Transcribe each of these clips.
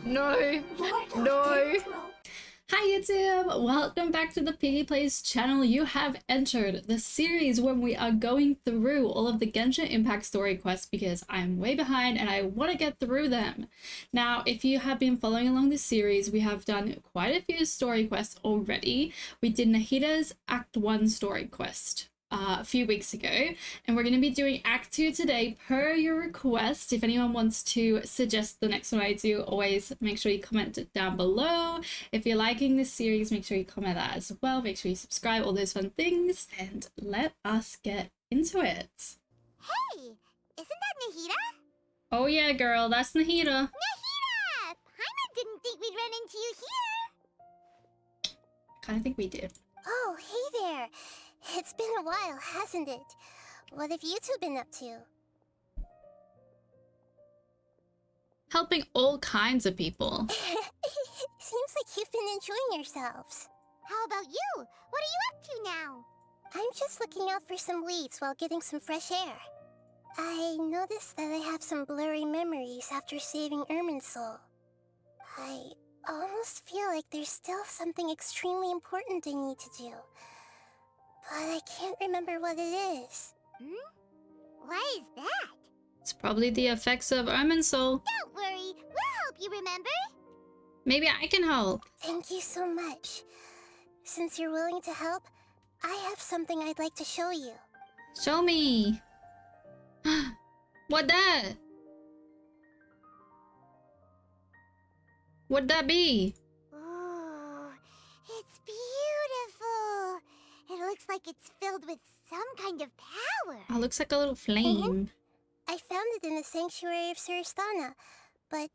No. No. Hi YouTube! Welcome back to the PeegyPlays channel. You have entered the series when we are going through all of the Genshin Impact story quests because I'm way behind and I want to get through them. Now, if you have been following along this series, we have done quite a few story quests already. We did Nahida's Act 1 story quest a few weeks ago, and we're going to be doing Act 2 today per your request. If anyone wants to suggest the next one I do, always make sure you comment it down below. If you're liking this series, make sure you comment that as well. Make sure you subscribe, all those fun things, and let us get into it. Hey, isn't that Nahida? Oh yeah, girl, that's Nahida. Nahida! Paimon didn't think we'd run into you here. I kind of think we did. Oh, hey there. It's been a while, hasn't it? What have you two been up to? Helping all kinds of people. Seems like you've been enjoying yourselves. How about you? What are you up to now? I'm just looking out for some leads while getting some fresh air. I noticed that I have some blurry memories after saving Irminsul. I almost feel like there's still something extremely important I need to do. But I can't remember what it is. Why is that? It's probably the effects of Irminsul. Don't worry, we'll help you remember. Maybe I can help. Thank you so much. Since you're willing to help, I have something I'd like to show you. Show me. What that? What'd that be? Ooh, it's beautiful. It looks like it's filled with some kind of power. Oh, looks like a little flame. I found it in the sanctuary of Suristana, but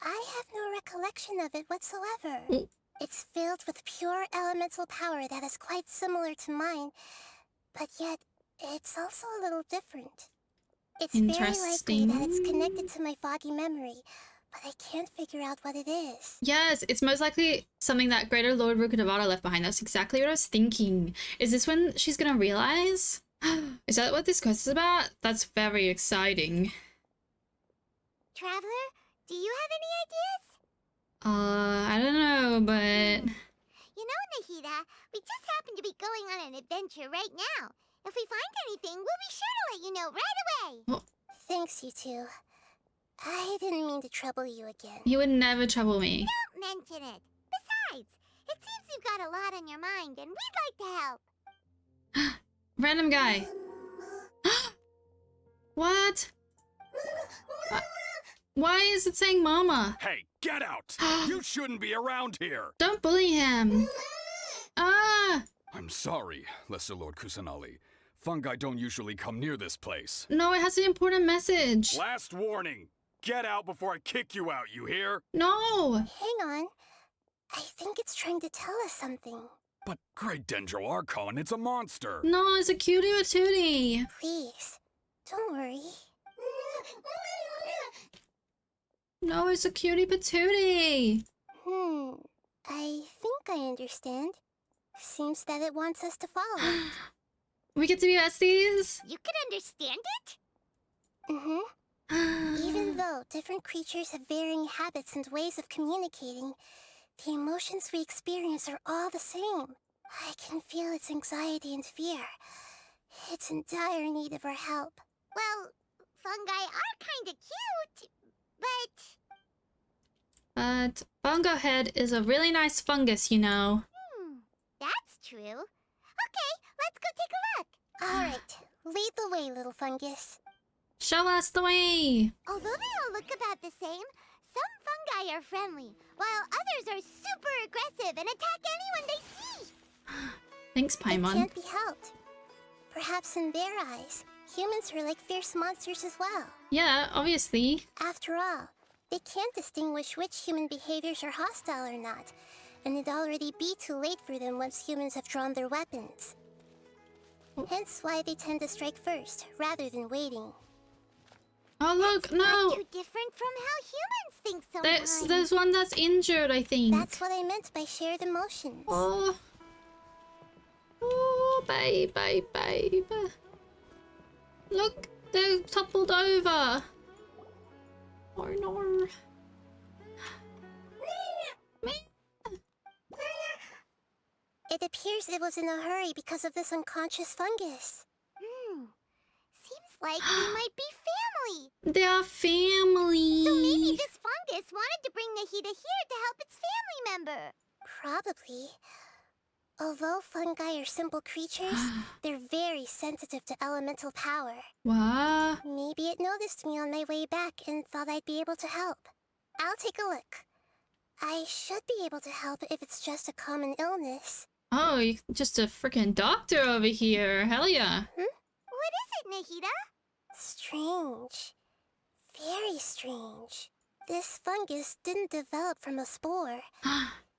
I have no recollection of it whatsoever. Oh. It's filled with pure elemental power that is quite similar to mine, but yet it's also a little different. It's very likely that it's connected to my foggy memory, but I can't figure out what it is. Yes, it's most likely something that Greater Lord Rukkhadevata left behind. That's exactly what I was thinking. Is this when she's gonna realize? Is that what this quest is about? That's very exciting. Traveler, do you have any ideas? I don't know, but... You know, Nahida, we just happen to be going on an adventure right now. If we find anything, we'll be sure to let you know right away. Oh. Thanks, you two. I didn't mean to trouble you again. You would never trouble me. Don't mention it. Besides, it seems you've got a lot on your mind, and we'd like to help. Random guy. What? Why is it saying mama? Hey, get out! You shouldn't be around here! Don't bully him. Ah! I'm sorry, Lesser Lord Kusanali. Fungi don't usually come near this place. No, it has an important message. Last warning! Get out before I kick you out, you hear? No! Hang on. I think it's trying to tell us something. But Great Dendro Archon, it's a monster! No, it's a cutie patootie. Please, don't worry. No, it's a cutie patootie. I think I understand. Seems that it wants us to follow it. We get to be besties? You can understand it? Even though different creatures have varying habits and ways of communicating, the emotions we experience are all the same. I can feel its anxiety and fear. It's in dire need of our help. Well, fungi are kinda cute, but... But Bongo Head is a really nice fungus, you know. That's true. Okay, let's go take a look. Alright, lead the way, little fungus. Show us the way. Although they all look about the same, some fungi are friendly, while others are super aggressive and attack anyone they see. Thanks, It Paimon. can't be helped. Perhaps in their eyes, humans are like fierce monsters as well. Yeah, obviously. After all, they can't distinguish which human behaviors are hostile or not, and it'd already be too late for them once humans have drawn their weapons. Hence why they tend to strike first, rather than waiting. Oh look, That's no! not too different from how humans think sometimes. There's one that's injured, I think. That's what I meant by shared emotions. Oh. Oh, babe. Look, they're toppled over. Oh no. It appears it was in a hurry because of this unconscious fungus. Seems like we might be family. They are family. So maybe this fungus wanted to bring Nahida here to help its family member. Probably. Although fungi are simple creatures, they're very sensitive to elemental power. What? Maybe it noticed me on my way back and thought I'd be able to help. I'll take a look. I should be able to help if it's just a common illness. Oh, you're just a freaking doctor over here. Hell yeah. What is it, Nahida? Strange. Very strange. This fungus didn't develop from a spore.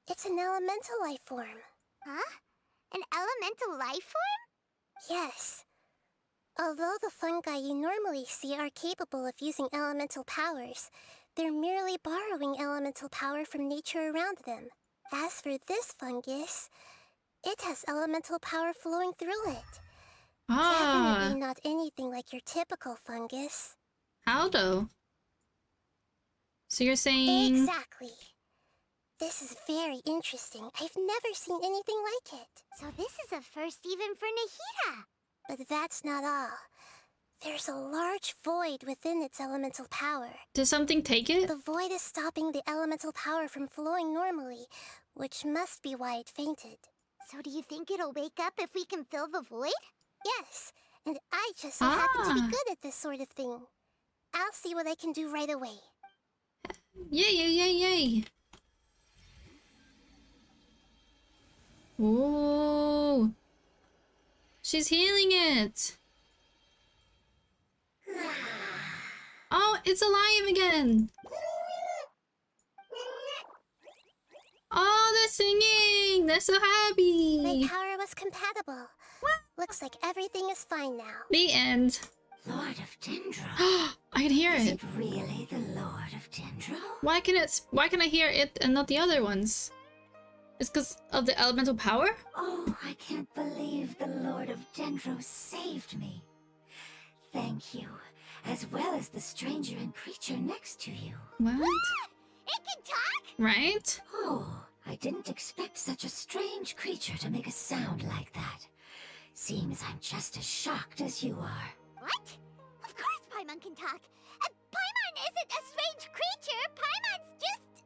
It's an elemental life form. Huh? An elemental life form? Yes. Although the fungi you normally see are capable of using elemental powers, they're merely borrowing elemental power from nature around them. As for this fungus, it has elemental power flowing through it. Definitely not anything like your typical fungus. How though? So you're saying... Exactly. This is very interesting. I've never seen anything like it. So this is a first even for Nahida. But that's not all. There's a large void within its elemental power. Did something take it? The void is stopping the elemental power from flowing normally, which must be why it fainted. So do you think it'll wake up if we can fill the void? Yes, and I just so happen to be good at this sort of thing. I'll see what I can do right away. Yay. Oh, she's healing it. Oh, it's alive again. Oh, they're singing. They're so happy. My power was compatible. Looks like everything is fine now. The end. Lord of Dendro. I can hear Is it. it really the Lord of Dendro? Why can I hear it and not the other ones? It's because of the elemental power? Oh, I can't believe the Lord of Dendro saved me. Thank you, as well as the stranger and creature next to you. What? It can talk? Right? Oh, I didn't expect such a strange creature to make a sound like that. Seems I'm just as shocked as you are. What? Of course Paimon can talk. Paimon isn't a strange creature. Paimon's just...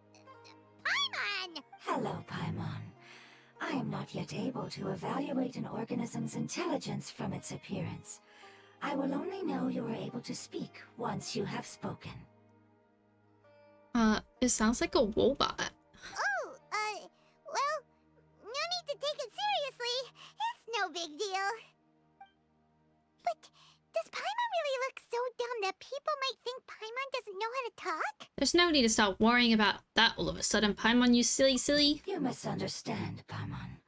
Paimon! Hello, Paimon. I am not yet able to evaluate an organism's intelligence from its appearance. I will only know you are able to speak once you have spoken. It sounds like a robot. Oh, well, no need to take it seriously. It's no big deal. But does Paimon really look so dumb that people might think Paimon doesn't know how to talk? There's no need to start worrying about that all of a sudden, Paimon, you silly. You misunderstand, Paimon.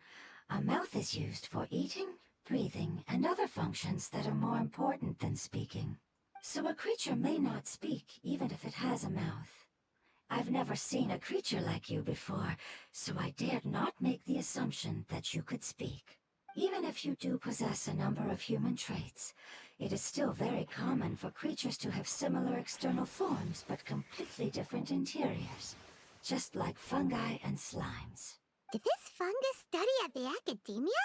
A mouth is used for eating, breathing, and other functions that are more important than speaking. So a creature may not speak, even if it has a mouth. I've never seen a creature like you before, so I dared not make the assumption that you could speak. Even if you do possess a number of human traits, it is still very common for creatures to have similar external forms but completely different interiors, just like fungi and slimes. Did this fungus study at the academia?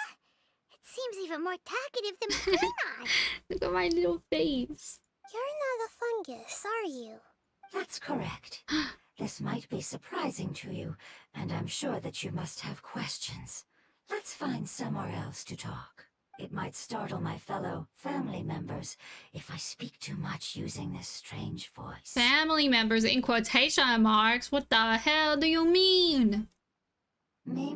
It seems even more talkative than Paimon. Look at my little face. You're not a fungus, are you? That's correct. This might be surprising to you, and I'm sure that you must have questions. Let's find somewhere else to talk. It might startle my fellow family members if I speak too much using this strange voice. Family members in quotation marks? What the hell do you mean? Me.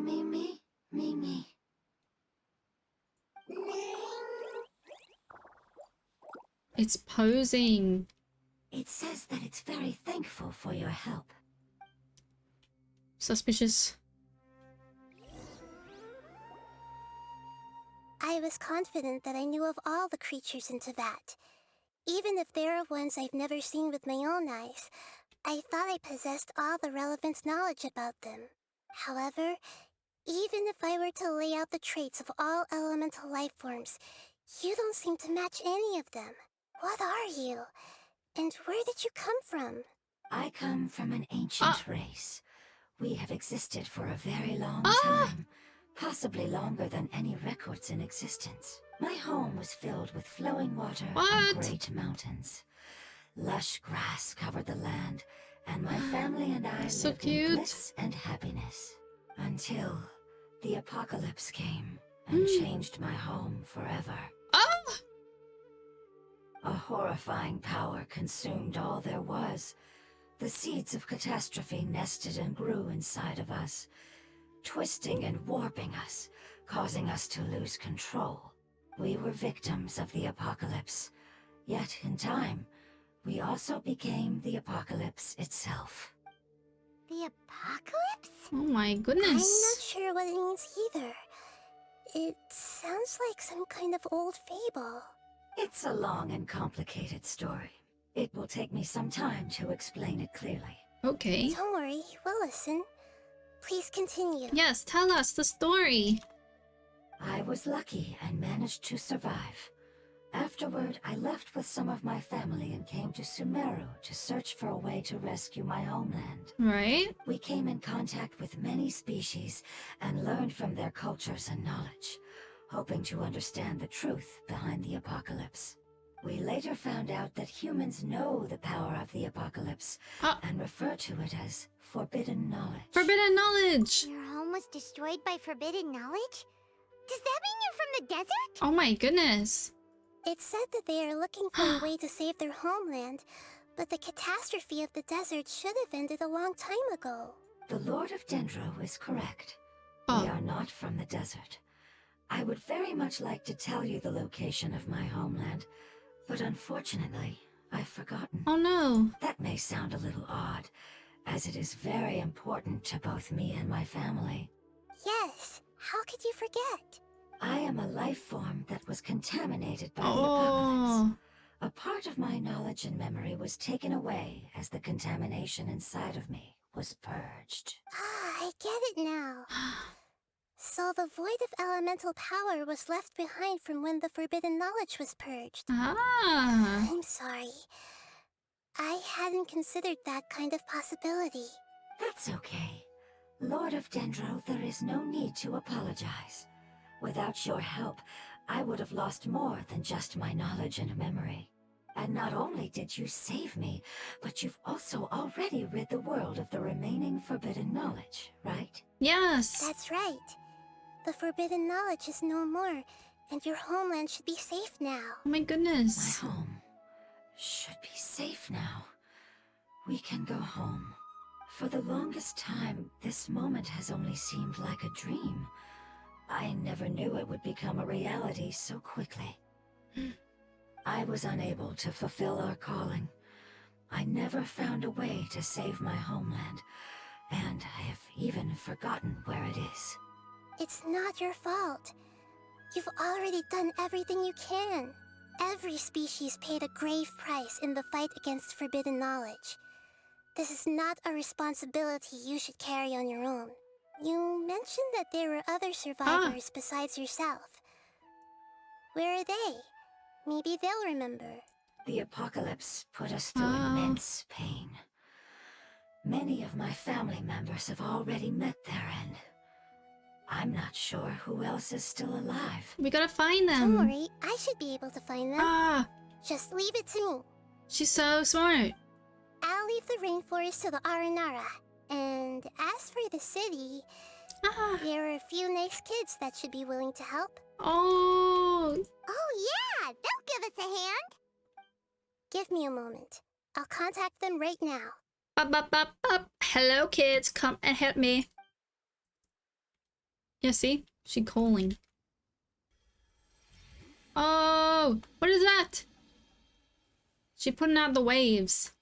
It's posing. It says that it's very thankful for your help. Suspicious. I was confident that I knew of all the creatures in Teyvat. Even if there are ones I've never seen with my own eyes, I thought I possessed all the relevant knowledge about them. However, even if I were to lay out the traits of all elemental life forms, you don't seem to match any of them. What are you? And where did you come from? I come from an ancient race. We have existed for a very long time, possibly longer than any records in existence. My home was filled with flowing water What? and great mountains. Lush grass covered the land, and my family and I So lived in cute. bliss and happiness. Until the apocalypse came and changed my home forever. Oh! A horrifying power consumed all there was. The seeds of catastrophe nested and grew inside of us, twisting and warping us, causing us to lose control. We were victims of the apocalypse, yet in time, we also became the apocalypse itself. The apocalypse? Oh my I'm not goodness. sure what it means either. It sounds like some kind of old fable. It's a long and complicated story. It will take me some time to explain it clearly. Okay. Don't worry, we'll listen. Please continue. Yes, tell us the story. I was lucky and managed to survive. Afterward, I left with some of my family and came to Sumeru to search for a way to rescue my homeland. Right? We came in contact with many species and learned from their cultures and knowledge, hoping to understand the truth behind the apocalypse. We later found out that humans know the power of the apocalypse and refer to it as forbidden knowledge. Forbidden knowledge. Your home was destroyed by forbidden knowledge? Does that mean you're from the desert? Oh my goodness. It said that they are looking for a way to save their homeland, but the catastrophe of the desert should have ended a long time ago. The Lord of Dendro is correct. Oh. We are not from the desert. I would very much like to tell you the location of my homeland, but unfortunately, I've forgotten. Oh no. That may sound a little odd, as it is very important to both me and my family. Yes, how could you forget? I am a life form that was contaminated by the Oh. apocalypse. A part of my knowledge and memory was taken away as the contamination inside of me was purged. Ah, I get it now. So the void of elemental power was left behind from when the forbidden knowledge was purged. Ah. I'm sorry. I hadn't considered that kind of possibility. That's okay. Lord of Dendro, there is no need to apologize. Without your help, I would have lost more than just my knowledge and memory. And not only did you save me, but you've also already rid the world of the remaining forbidden knowledge, right? Yes. That's right. The forbidden knowledge is no more, and your homeland should be safe now. Oh my My goodness. home should be safe now. We can go home. For the longest time, this moment has only seemed like a dream. I never knew it would become a reality so quickly. I was unable to fulfill our calling. I never found a way to save my homeland, and I have even forgotten where it is. It's not your fault. You've already done everything you can. Every species paid a grave price in the fight against forbidden knowledge. This is not a responsibility you should carry on your own. You mentioned that there were other survivors besides yourself. Where are they? Maybe they'll remember. The apocalypse put us through immense pain. Many of my family members have already met their end. I'm not sure who else is still alive. We gotta find Don't them. worry, I should be able to find them. Ah. Just leave it to me. She's so smart. I'll leave the rainforest to the Aranara. And as for the city, Ah. there are a few nice kids that should be willing to help. Oh. Oh yeah, they'll give us a hand. Give me a moment. I'll contact them right now. Up, up, up, up. Hello, kids. Come and help me. Yeah, see? She calling. Oh, what is that? She putting out the waves.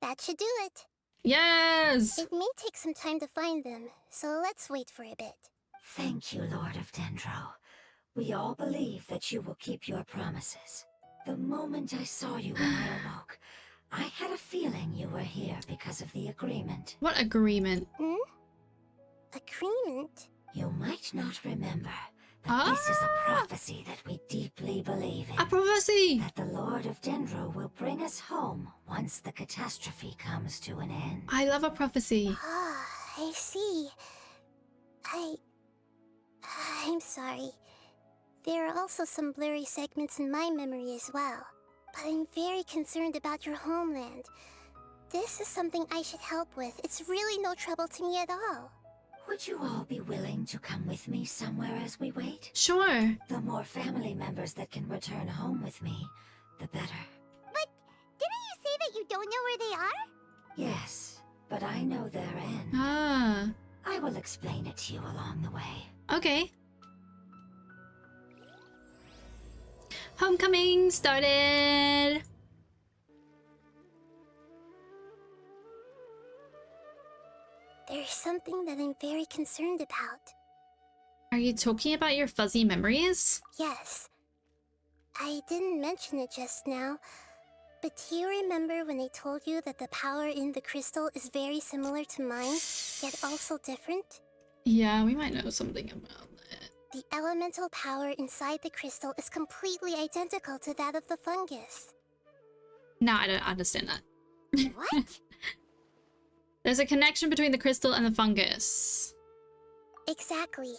That should do it. Yes! It may take some time to find them, so let's wait for a bit. Thank you, Lord of Dendro. We all believe that you will keep your promises. The moment I saw you when I awoke, I had a feeling you were here because of the agreement. What agreement? Agreement? You might not remember, but this is a prophecy that we deeply believe in. A prophecy! That the Lord of Dendro will bring us home once the catastrophe comes to an end. I love a prophecy. Ah, I see. I'm sorry. There are also some blurry segments in my memory as well. But I'm very concerned about your homeland. This is something I should help with. It's really no trouble to me at all. Would you all be willing to come with me somewhere as we wait? Sure. The more family members that can return home with me, the better. But didn't you say that you don't know where they are? Yes, but I know their end. Ah. I will explain it to you along the way. Okay. Homecoming started. There's something that I'm very concerned about. Are you talking about your fuzzy memories? Yes. I didn't mention it just now, but do you remember when I told you that the power in the crystal is very similar to mine, yet also different? Yeah, we might know something about that. The elemental power inside the crystal is completely identical to that of the fungus. No, I don't understand that. What? There's a connection between the crystal and the fungus. Exactly.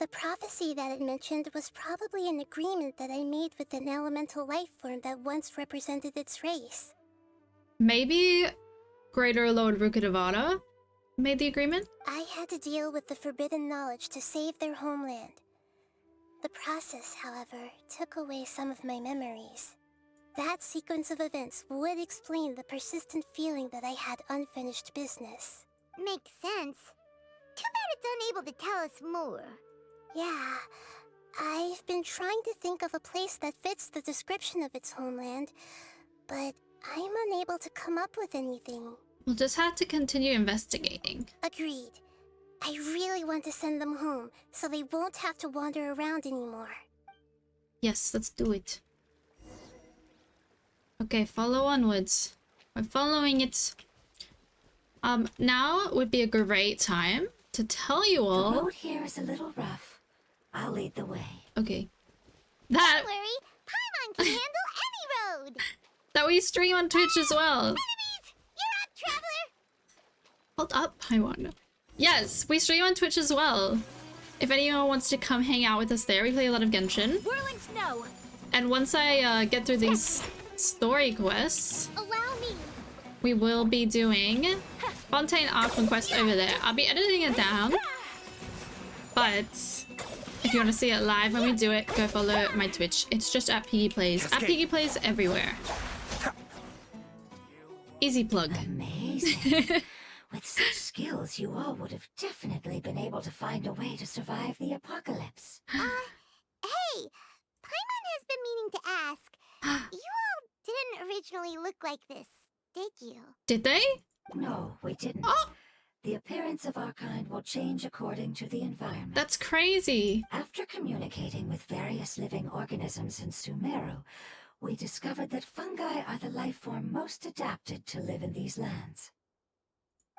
The prophecy that it mentioned was probably an agreement that I made with an elemental life form that once represented its race. Maybe Greater Lord Rukadavada made the agreement? I had to deal with the forbidden knowledge to save their homeland. The process, however, took away some of my memories. That sequence of events would explain the persistent feeling that I had unfinished business. Makes sense. Too bad it's unable to tell us more. Yeah, I've been trying to think of a place that fits the description of its homeland, but I'm unable to come up with anything. We'll just have to continue investigating. Agreed. I really want to send them home, so they won't have to wander around anymore. Yes, let's do it. Okay, follow onwards. We're following it. Now would be a great time to tell you The all. road here is a little rough. I'll lead the way. Okay. That Don't worry, Paimon can handle any road! that we stream on Twitch as well. Enemies! You're up, traveler! Hold up, Paimon. Yes, we stream on Twitch as well. If anyone wants to come hang out with us there, we play a lot of Genshin. Whirling snow! And once I get through these story quests, Allow me! we will be doing Fontaine Archon quest over there. I'll be editing it down, but if you want to see it live when we do it, go follow my Twitch. It's just at PeegyPlays. At PeegyPlays everywhere. Easy plug. Amazing. With such skills, you all would have definitely been able to find a way to survive the apocalypse. Hey! Paimon has been meaning to ask. You all didn't originally look like this, did you? Did they? No, we didn't. Oh, The appearance of our kind will change according to the environment. that's crazy. After communicating with various living organisms in Sumeru, we discovered that fungi are the life form most adapted to live in these lands.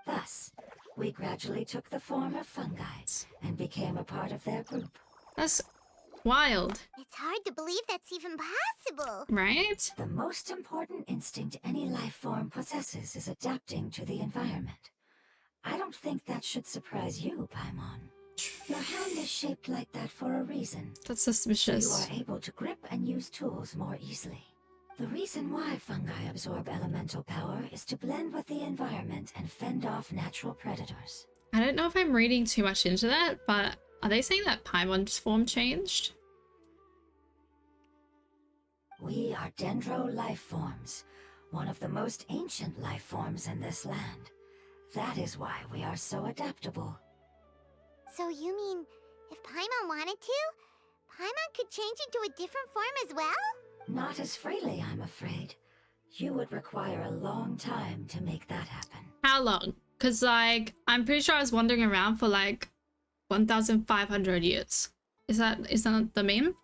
Thus, we gradually took the form of fungi and became a part of their group. That's wild, It's hard to believe that's even possible. right? The most important instinct any life form possesses is adapting to the environment. I don't think that should surprise you, Paimon. Your hand is shaped like that for a reason. That's So suspicious. you are able to grip and use tools more easily. The reason why fungi absorb elemental power is to blend with the environment and fend off natural predators. I don't know if I'm reading too much into that, but are they saying that Paimon's form changed? We are dendro life forms, one of the most ancient life forms in this land. That is why we are so adaptable. So you mean, if Paimon wanted to, Paimon could change into a different form as well? Not as freely, I'm afraid. You would require a long time to make that happen. How long? Because, like, I'm pretty sure I was wandering around for, like, 1,500 years. Is that the meme?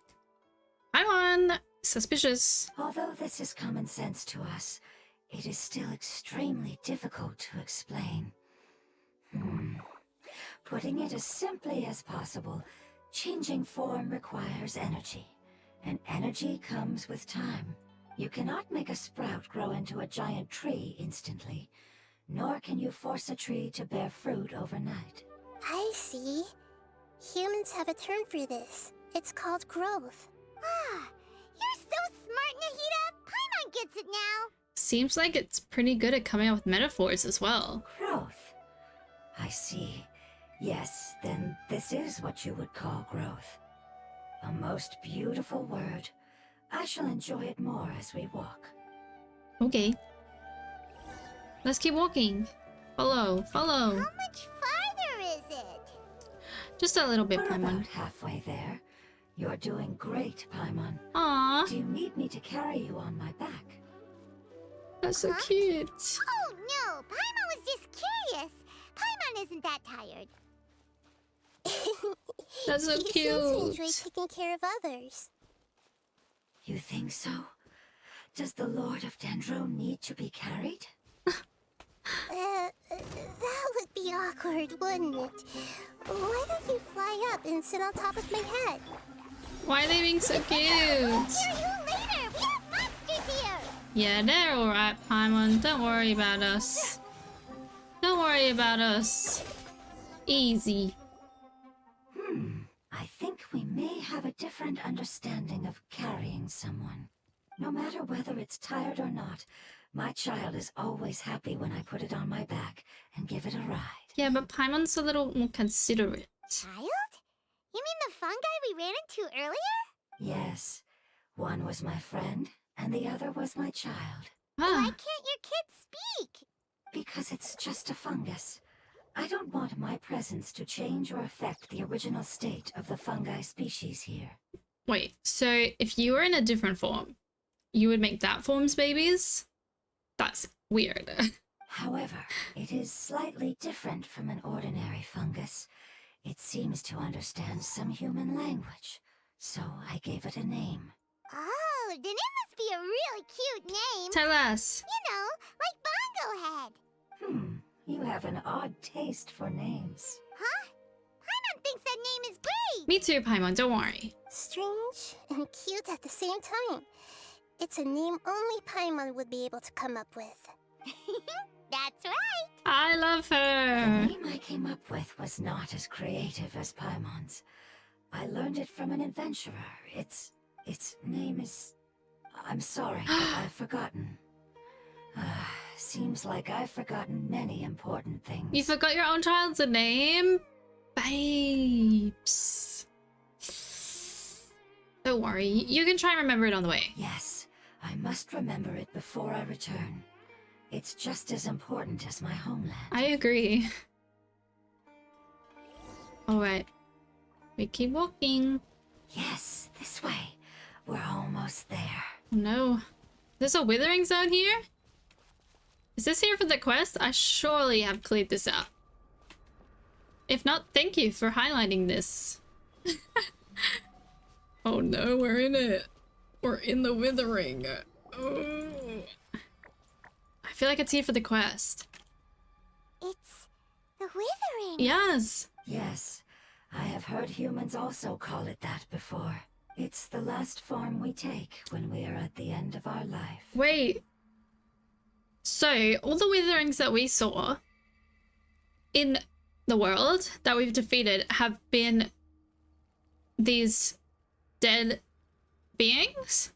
Paimon! Suspicious. Although this is common sense to us, it is still extremely difficult to explain. Putting it as simply as possible, changing form requires energy, and energy comes with time. You cannot make a sprout grow into a giant tree instantly, nor can you force a tree to bear fruit overnight. I see. Humans have a term for this. It's called growth. Ah, you're so smart, Nahida! Paimon gets it now! Seems like it's pretty good at coming up with metaphors as well. Growth. I see. Yes, then this is what you would call growth. A most beautiful word. I shall enjoy it more as we walk. Okay. Let's keep walking. Follow, follow. How much farther is it? Just a little bit, We're Paimon. about halfway there. You're doing great, Paimon. Aww, Do you need me to carry you on my back? that's so Huh? cute. Oh no, Paimon was just curious. Paimon isn't that tired. That's so He seems to enjoy cute. taking care of others. You think so? Does the Lord of Dendro need to be carried? That would be awkward, wouldn't it? Why don't you fly up and sit on top of my head? Why are they being so cute? Hear you later! We have monsters here! Yeah, they're alright, Paimon. Don't worry about us. Don't worry about us. Easy. I think we may have a different understanding of carrying someone. No matter whether it's tired or not, my child is always happy when I put it on my back and give it a ride. Yeah, but Paimon's a little more considerate. Child? You mean the fungi we ran into earlier? Yes, one was my friend, and the other was my child. Why Ah, can't your kid speak? Because it's just a fungus. I don't want my presence to change or affect the original state of the fungi species here. wait. So if you were in a different form, you would make that form's babies? That's weird. However, it is slightly different from an ordinary fungus. It seems to understand some human language, so I gave it a name. Oh, then it must be a really cute name. Tell us. You know, like Bongo Head. You have an odd taste for names. Huh? Paimon thinks that name is great. Me too, Paimon. Don't worry. Strange and cute at the same time. It's a name only Paimon would be able to come up with. That's right. I love The her. name I came up with was not as creative as Paimon's. I learned it from an adventurer. Its name is... I'm sorry, but I've forgotten. Seems like I've forgotten many important things. You forgot your own child's name? Babes. Don't worry. You can try and remember it on the way. Yes, I must remember it before I return. It's just as important as my homeland. I agree. Alright. We keep walking. Yes, this way. We're almost there. Oh no. There's a withering zone here? Is this here for the quest? I surely have cleared this out. If not, thank you for highlighting this. Oh no, we're in it. We're in the withering. Oh. I feel like it's here for the quest. It's the Withering. Yes. Yes, I have heard humans also call it that before. It's the last form we take when we are at the end of our life. Wait. So, all the witherings that we saw in the world that we've defeated have been these dead beings?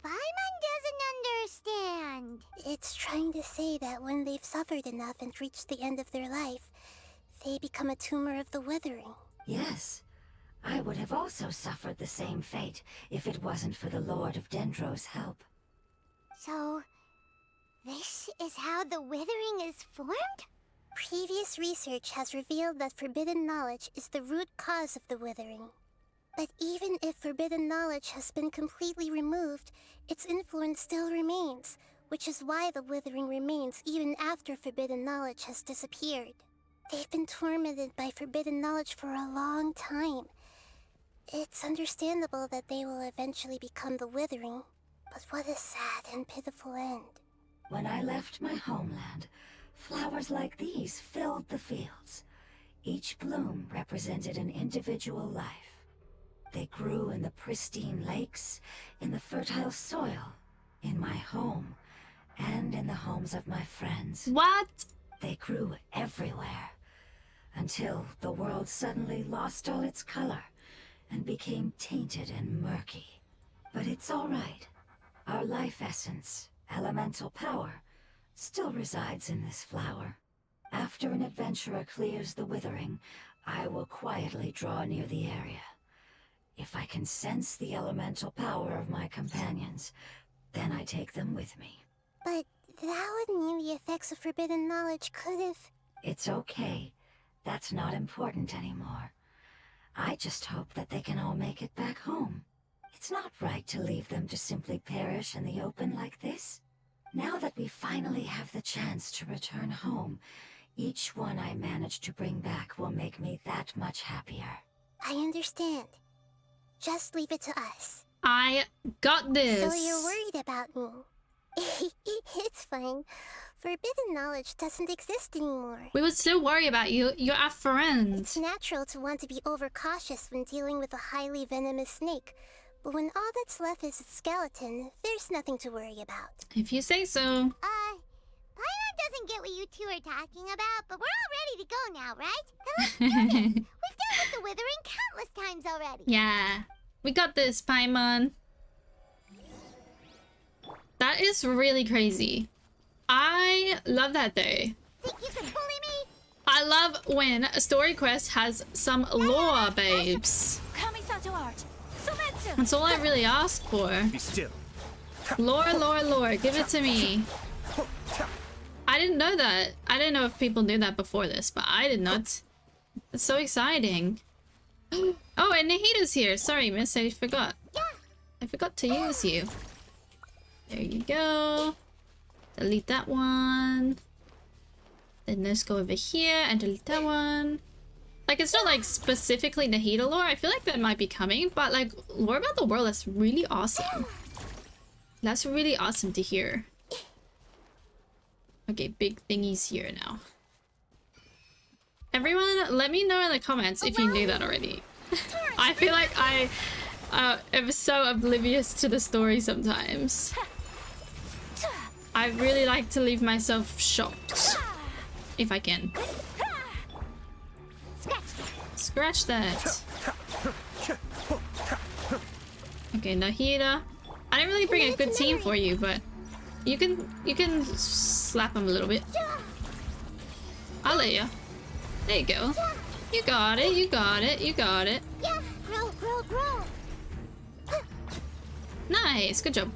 Paimon doesn't understand. It's trying to say that when they've suffered enough and reached the end of their life, they become a tumor of the Withering. Yes, I would have also suffered the same fate if it wasn't for the Lord of Dendro's help. So, this is how the Withering is formed? Previous research has revealed that forbidden knowledge is the root cause of the Withering. But even if forbidden knowledge has been completely removed, its influence still remains, which is why the Withering remains even after forbidden knowledge has disappeared. They've been tormented by forbidden knowledge for a long time. It's understandable that they will eventually become the Withering, but what a sad and pitiful end. When I left my homeland, flowers like these filled the fields. Each bloom represented an individual life. They grew in the pristine lakes, in the fertile soil, in my home, and in the homes of my friends. What? They grew everywhere. until the world suddenly lost all its color and became tainted and murky. But it's all right. Our life essence, elemental power, still resides in this flower. After an adventurer clears the withering, I will quietly draw near the area. If I can sense the elemental power of my companions, then I take them with me. But that would mean the effects of forbidden knowledge could have... It's okay. That's not important anymore. I just hope that they can all make it back home. It's not right to leave them to simply perish in the open like this. Now that we finally have the chance to return home, each one I manage to bring back will make me that much happier. I understand. Just leave it to us. I got this. So you're worried about me. It's fine. Forbidden knowledge doesn't exist anymore. We would still worry about you. You're our friend. It's natural to want to be overcautious when dealing with a highly venomous snake. But when all that's left is its skeleton, there's nothing to worry about. If you say so. Paimon doesn't get what you two are talking about, but we're all ready to go now, right? Then let's do this. We've dealt with the withering countless times already. Yeah. We got this, Paimon. That is really crazy. I love that though. Think you can bully me? I love when a story quest has some lore, babes. That's all I really ask for. Be still. Lore, lore, lore. Give it to me. I didn't know that. I didn't know if people knew that before this, but I did not. It's so exciting. Oh, and Nahida's here. Sorry, miss. I forgot. I forgot to use you. There you go. Delete that one. Then let's go over here and delete that one. Like, it's not like specifically Nahida lore. I feel like that might be coming, but like lore about the world, that's really awesome. That's really awesome to hear. Okay, big thingies here now. Everyone, let me know in the comments if you knew that already. I feel like I am so oblivious to the story sometimes. I really like to leave myself shocked. If I can. Scratch that. Okay, Nahida. I didn't really bring a good team for you, but you can slap him a little bit. I'll let you. There you go. You got it, you got it, you got it. Yeah, grow. Nice, good job.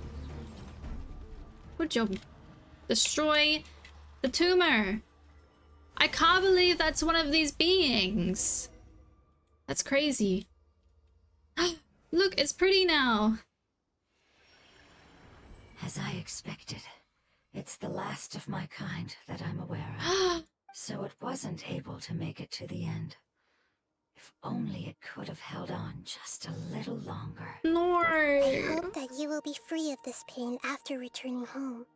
Good job. Destroy the tumor. I can't believe that's one of these beings. That's crazy. Look, it's pretty now. As I expected, it's the last of my kind that I'm aware of. So it wasn't able to make it to the end. If only it could have held on just a little longer. No. I hope that you will be free of this pain after returning home.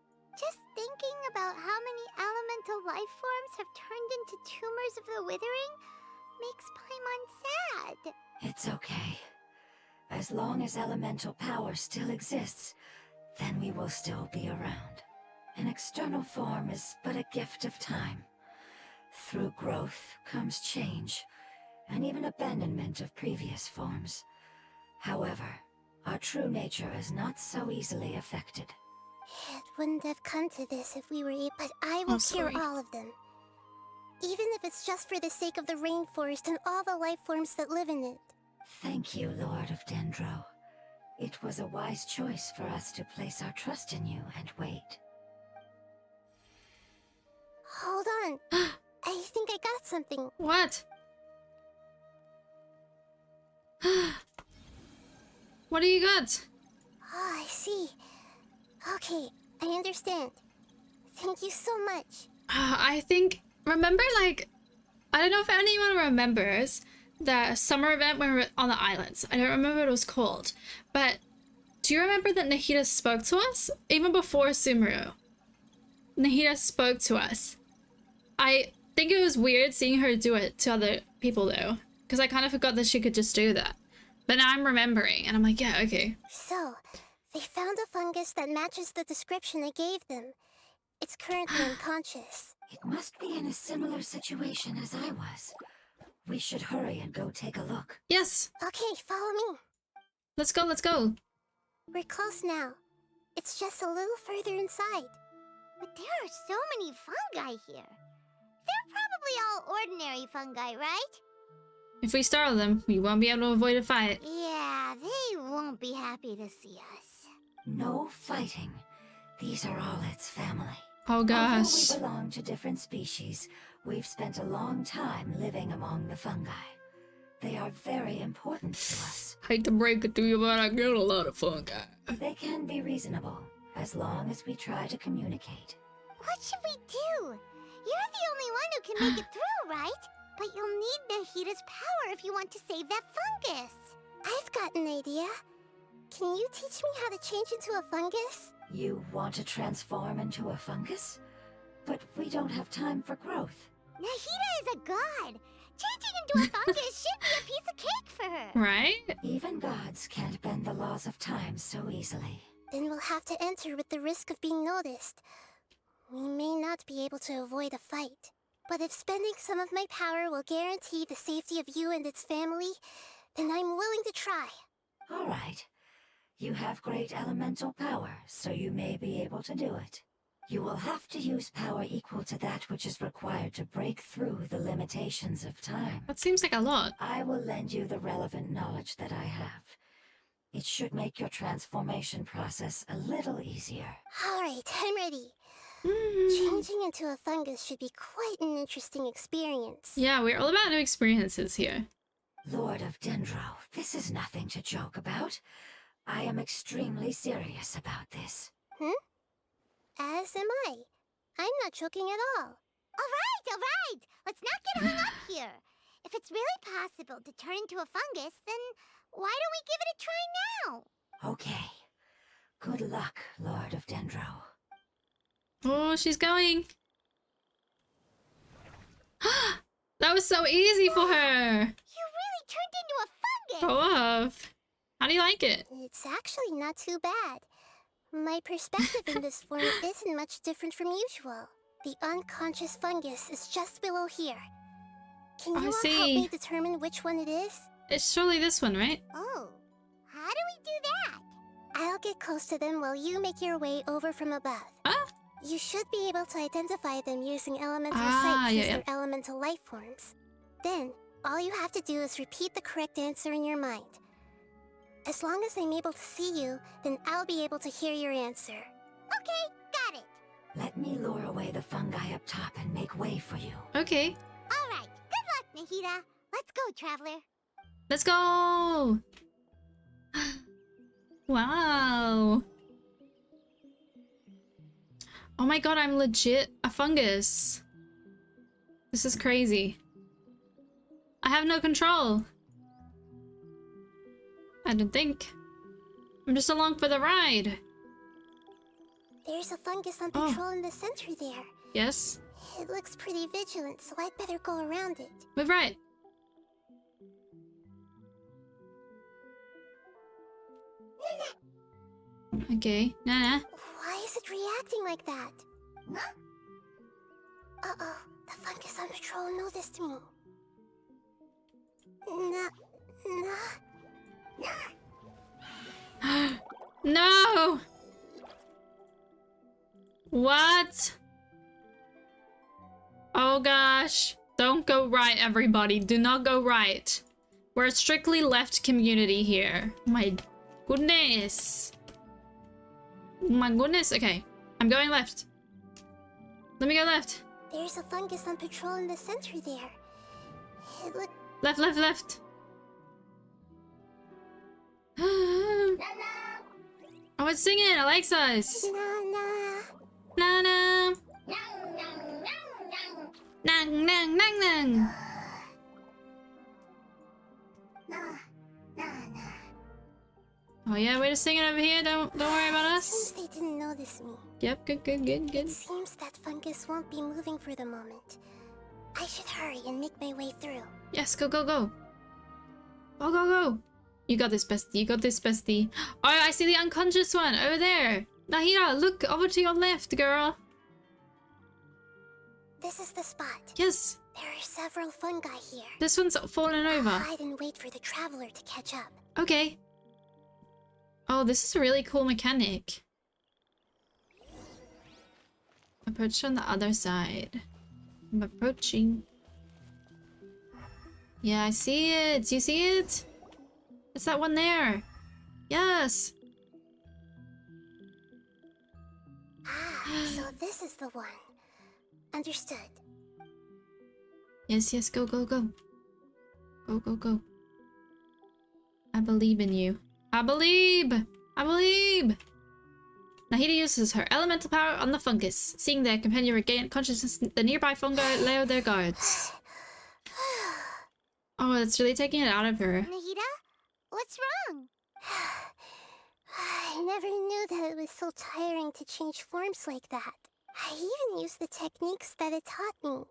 Just thinking about how many elemental life forms have turned into tumors of the withering makes Paimon sad. It's okay. As long as elemental power still exists, then we will still be around. An external form is but a gift of time. Through growth comes change, and even abandonment of previous forms. However, our true nature is not so easily affected. It wouldn't have come to this if we were able, but I will cure all of them. Even if it's just for the sake of the rainforest and all the life forms that live in it. Thank you, Lord of Dendro. It was a wise choice for us to place our trust in you and wait. Hold on. I think I got something. What? What do you got? Oh, I see. Okay, I understand. Thank you so much. I think, remember, like, I don't know if anyone remembers the summer event when we were on the islands. I don't remember what it was called. But do you remember that Nahida spoke to us? Even before Sumeru. Nahida spoke to us. I think it was weird seeing her do it to other people though. Because I kind of forgot that she could just do that. But now I'm remembering and I'm like, yeah, okay. So, they found a fungus that matches the description I gave them. It's currently unconscious. It must be in a similar situation as I was. We should hurry and go take a look. Yes. Okay, follow me. Let's go, let's go. We're close now. It's just a little further inside. But there are so many fungi here. They're probably all ordinary fungi, right? If we startle them, we won't be able to avoid a fight. Yeah, they won't be happy to see us. No fighting. These are all its family. Oh gosh. Although we belong to different species, we've spent a long time living among the fungi. They are very important to us. Hate to break it to you, but I get a lot of fungi. They can be reasonable, as long as we try to communicate. What should we do? You're the only one who can make it through, right? But you'll need Nahida's power if you want to save that fungus. I've got an idea. Can you teach me how to change into a fungus? You want to transform into a fungus? But we don't have time for growth. Nahida is a god. Changing into a fungus should be a piece of cake for her. Right? Even gods can't bend the laws of time so easily. Then we'll have to enter with the risk of being noticed. We may not be able to avoid a fight. But if spending some of my power will guarantee the safety of you and its family, then I'm willing to try. All right. You have great elemental power, so you may be able to do it. You will have to use power equal to that which is required to break through the limitations of time. That seems like a lot. I will lend you the relevant knowledge that I have. It should make your transformation process a little easier. All right, I'm ready. Changing into a fungus should be quite an interesting experience. Yeah, we're all about new experiences here. Lord of Dendro, this is nothing to joke about. I am extremely serious about this. As am I. I'm not joking at all. All right. Let's not get hung up here. If it's really possible to turn into a fungus, then why don't we give it a try now? Okay. Good luck, Lord of Dendro. Oh, she's going. That was so easy for her. You really turned into a fungus! Go off. How do you like it? It's actually not too bad. My perspective in this form isn't much different from usual. The unconscious fungus is just below here. Can you all help me determine which one it is? It's surely this one, right? Oh, how do we do that? I'll get close to them while you make your way over from above. Ah? You should be able to identify them using elemental Ah, sight yeah, since yeah. they're elemental life forms. Then, all you have to do is repeat the correct answer in your mind. As long as I'm able to see you, then I'll be able to hear your answer. Okay, got it. Let me lure away the fungi up top and make way for you. Okay. All right, good luck, Nahida. Let's go, Traveler. Let's go. Wow. Oh my god, I'm legit a fungus. This is crazy. I have no control. I didn't think. I'm just along for the ride. There's a fungus on patrol in the center there. Yes? It looks pretty vigilant, so I'd better go around it. Move right. Okay, Nana. Why is it reacting like that? Uh-oh, the fungus on patrol noticed me. No! What? Oh gosh. Don't go right, everybody. Do not go right. We're a strictly left community here. My goodness. My goodness. Okay. I'm going left. Let me go left. There's a fungus on patrol in the center there. It looked... Left, left, left. Oh, it's singing. It likes us. Nana. Nang, nang, nang, nang. Oh yeah, we're just singing over here. Don't worry about us. Since they didn't notice me. Yep, good, good, good, good. It seems that fungus won't be moving for the moment. I should hurry and make my way through. Yes, go, go, go. Go, go, go. You got this, bestie. You got this, bestie. Oh, I see the unconscious one over there. Nahida, look over to your left, girl. this is the spot. Yes, There are several fungi here. this one's fallen over. Hide and wait for the traveler to catch up. Okay. Oh, this is a really cool mechanic. Approach from the other side. I'm approaching. Yeah, I see it. Do you see it? It's that one there. Yes. Ah, so this is the one. Understood. Yes, yes, go, go, go. Go, go, go. I believe in you. I believe! I believe! Nahida uses her elemental power on the fungus. Seeing their companion regain consciousness, the nearby fungi lower their guards. Oh, it's really taking it out of her. Nahida? What's wrong? I never knew that it was so tiring to change forms like that. I even used the techniques that it taught me.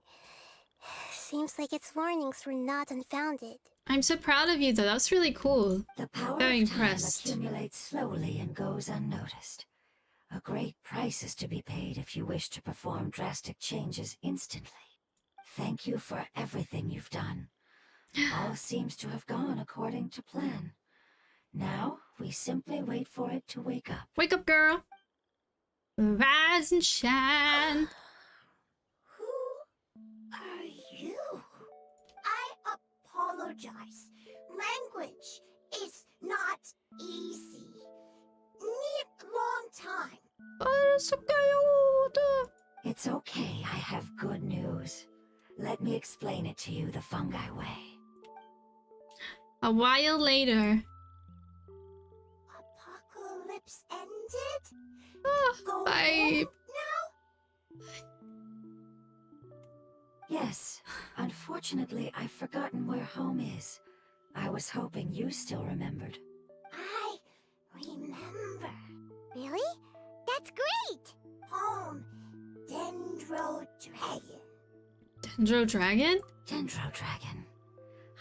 Seems like its warnings were not unfounded. I'm so proud of you, though. That was really cool. The power Very of time impressed. accumulates slowly and goes unnoticed. A great price is to be paid if you wish to perform drastic changes instantly. Thank you for everything you've done. All seems to have gone according to plan. Now, we simply wait for it to wake up. Wake up, girl. Rise and shine. Who are you? I apologize. Language is not easy. Need long time. It's okay, I have good news. Let me explain it to you the fungi way. A while later. Apocalypse ended? Oh, Go babe. home now? Yes, unfortunately, I've forgotten where home is. I was hoping you still remembered. I remember. Really? That's great! Home, Dendro Dragon. Dendro Dragon? Dendro Dragon.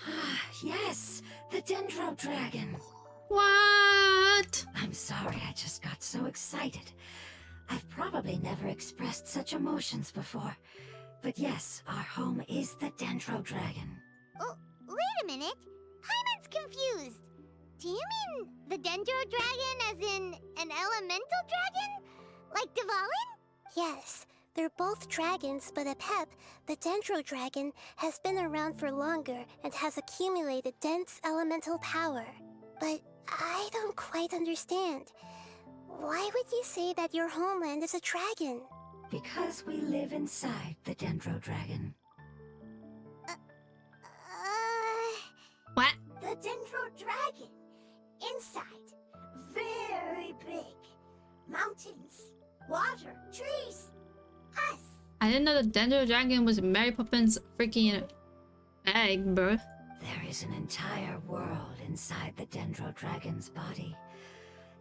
Ah, yes, the Dendro Dragon. What? I'm sorry, I just got so excited. I've probably never expressed such emotions before. But yes, our home is the Dendro Dragon. Oh, wait a minute. Paimon's confused. Do you mean the Dendro Dragon as in an elemental dragon? Like Dvalin? Yes, they're both dragons, but Apep, the Dendro Dragon, has been around for longer and has accumulated dense elemental power. But I don't quite understand. Why would you say that your homeland is a dragon? Because we live inside the Dendro Dragon. What? The Dendro Dragon. Inside. Very big. Mountains. Water. Trees. Us. I didn't know the Dendro Dragon was Mary Poppins' freaking egg, bro. There is an entire world inside the Dendro Dragon's body.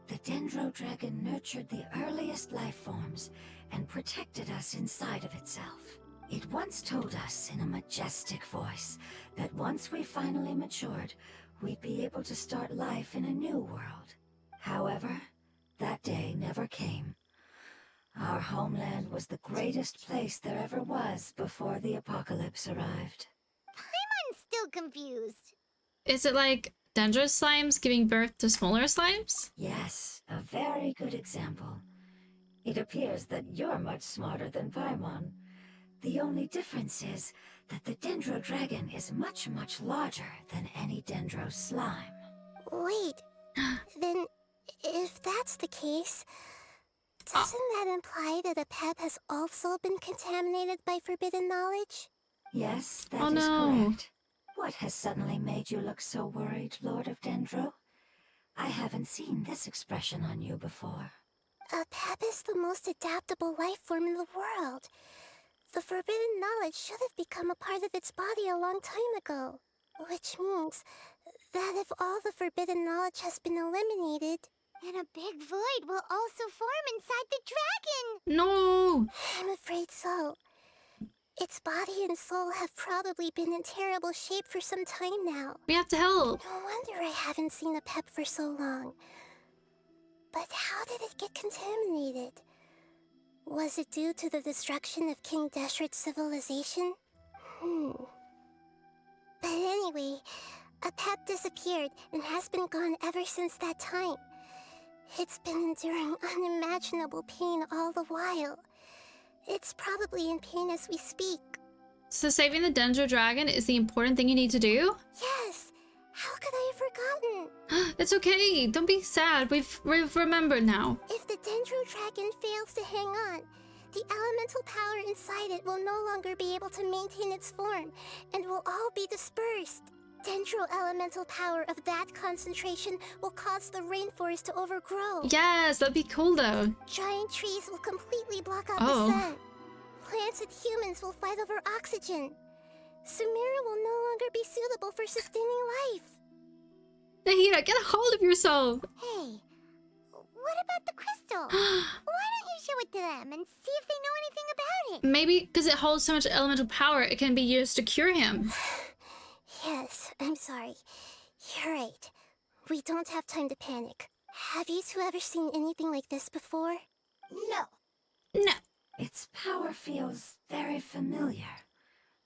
The Dendro Dragon nurtured the earliest life forms and protected us inside of itself. It once told us in a majestic voice that once we finally matured, we'd be able to start life in a new world. However, that day never came. Our homeland was the greatest place there ever was before the apocalypse arrived. I'm still confused. Is it like Dendro slimes giving birth to smaller slimes? Yes, a very good example. It appears that you're much smarter than Paimon. The only difference is that the Dendro Dragon is much, much larger than any Dendro slime. Wait, then if that's the case, doesn't that imply that Apep has also been contaminated by forbidden knowledge? Yes, that Oh, is no. correct. What has suddenly made you look so worried, Lord of Dendro? I haven't seen this expression on you before. Apep is the most adaptable life form in the world. The forbidden knowledge should have become a part of its body a long time ago. Which means that if all the forbidden knowledge has been eliminated, then a big void will also form inside the dragon! No! I'm afraid so. Its body and soul have probably been in terrible shape for some time now. We have to help. No wonder I haven't seen Apep for so long. But how did it get contaminated? Was it due to the destruction of King Deshret's civilization? But anyway, a pet disappeared and has been gone ever since that time. It's been enduring unimaginable pain all the while. It's probably in pain as we speak. So saving the Dendro Dragon is the important thing you need to do? Yes! How could I have forgotten? It's okay. Don't be sad. We've remembered now. If the Dendro Dragon fails to hang on, the elemental power inside it will no longer be able to maintain its form and will all be dispersed. Dendro elemental power of that concentration will cause the rainforest to overgrow. Yes, that'd be cool though. Giant trees will completely block out Oh. the sun. Plants and humans will fight over oxygen. Sumira will no longer be suitable for sustaining life. Nahida, get a hold of yourself. Hey, what about the crystal? Why don't you show it to them and see if they know anything about it? Maybe because it holds so much elemental power, it can be used to cure him. Yes, I'm sorry. You're right. We don't have time to panic. Have you two ever seen anything like this before? No. No. Its power feels very familiar.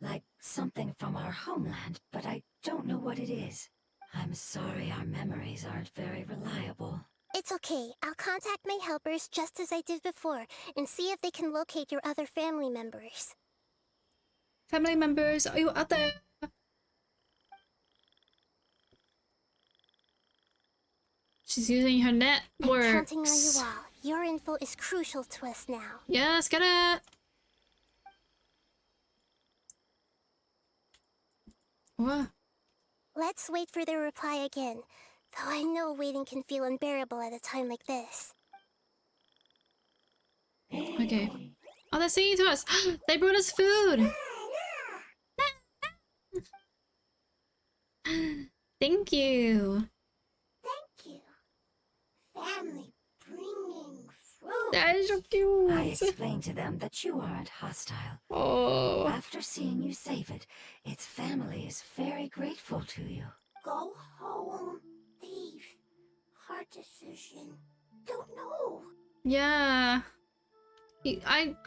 Like something from our homeland, but I don't know what it is. I'm sorry our memories aren't very reliable. It's okay. I'll contact my helpers just as I did before and see if they can locate your other family members. Family members, are you out there? She's using her I'm network. counting on you all. Your info is crucial to us now. Yes, get it. What? Let's wait for their reply again, though I know waiting can feel unbearable at a time like this. Okay. Oh, they're singing to us. They brought us food. Thank you. Thank you. Family bringing fruit. That is so cute. I explained to them that you aren't hostile. Oh. After seeing you save it, its family is very grateful to you. Go home. Leave. Hard decision. Don't know. Yeah.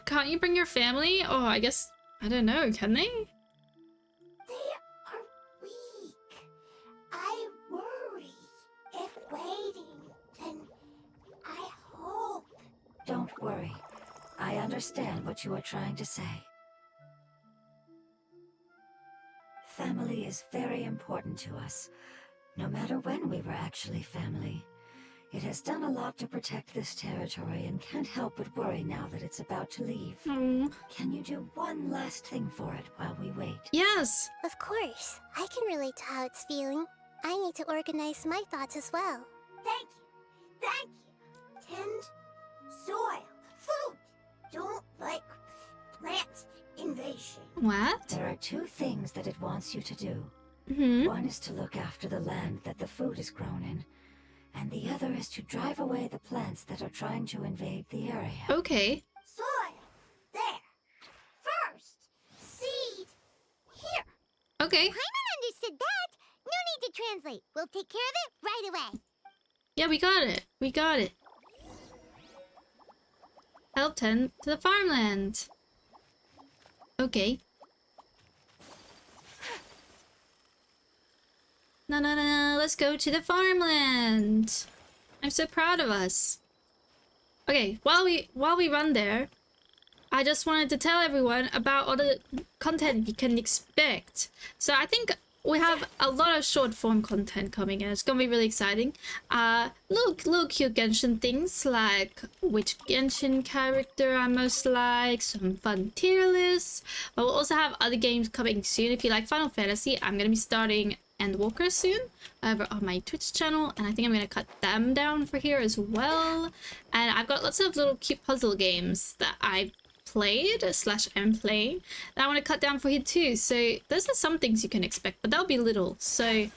Can't you bring your family? Oh, I guess I don't know. Can they? They are weak. I worry. If waiting, then I hope. Don't worry. I understand what you are trying to say. Family is very important to us, no matter when we were actually family. It has done a lot to protect this territory and can't help but worry now that it's about to leave. Can you do one last thing for it while we wait? Yes. Of course, I can relate to how it's feeling. I need to organize my thoughts as well. Thank you. Thank you. Tend soil. Food. Don't like plant invasion. What? There are two things that it wants you to do. Hmm. One is to look after the land that the food is grown in, and the other is to drive away the plants that are trying to invade the area. Okay. Soil. There. First. Seed. Here. Okay. Paimon understood that. No need to translate. We'll take care of it right away. Yeah, we got it. We got it. Help tend to the farmland. Okay. No, let's go to the farmland. I'm so proud of us. Okay, while we run there, I just wanted to tell everyone about all the content you can expect. So I think we have a lot of short form content coming in. It's gonna be really exciting. Little cute Genshin things like which Genshin character I most like, some fun tier lists. But we'll also have other games coming soon. If you like Final Fantasy, I'm gonna be starting Endwalker soon over on my Twitch channel, and I think I'm gonna cut them down for here as well. And I've got lots of little cute puzzle games that I played / am playing that I want to cut down for here too. So those are some things you can expect, but they'll be little, so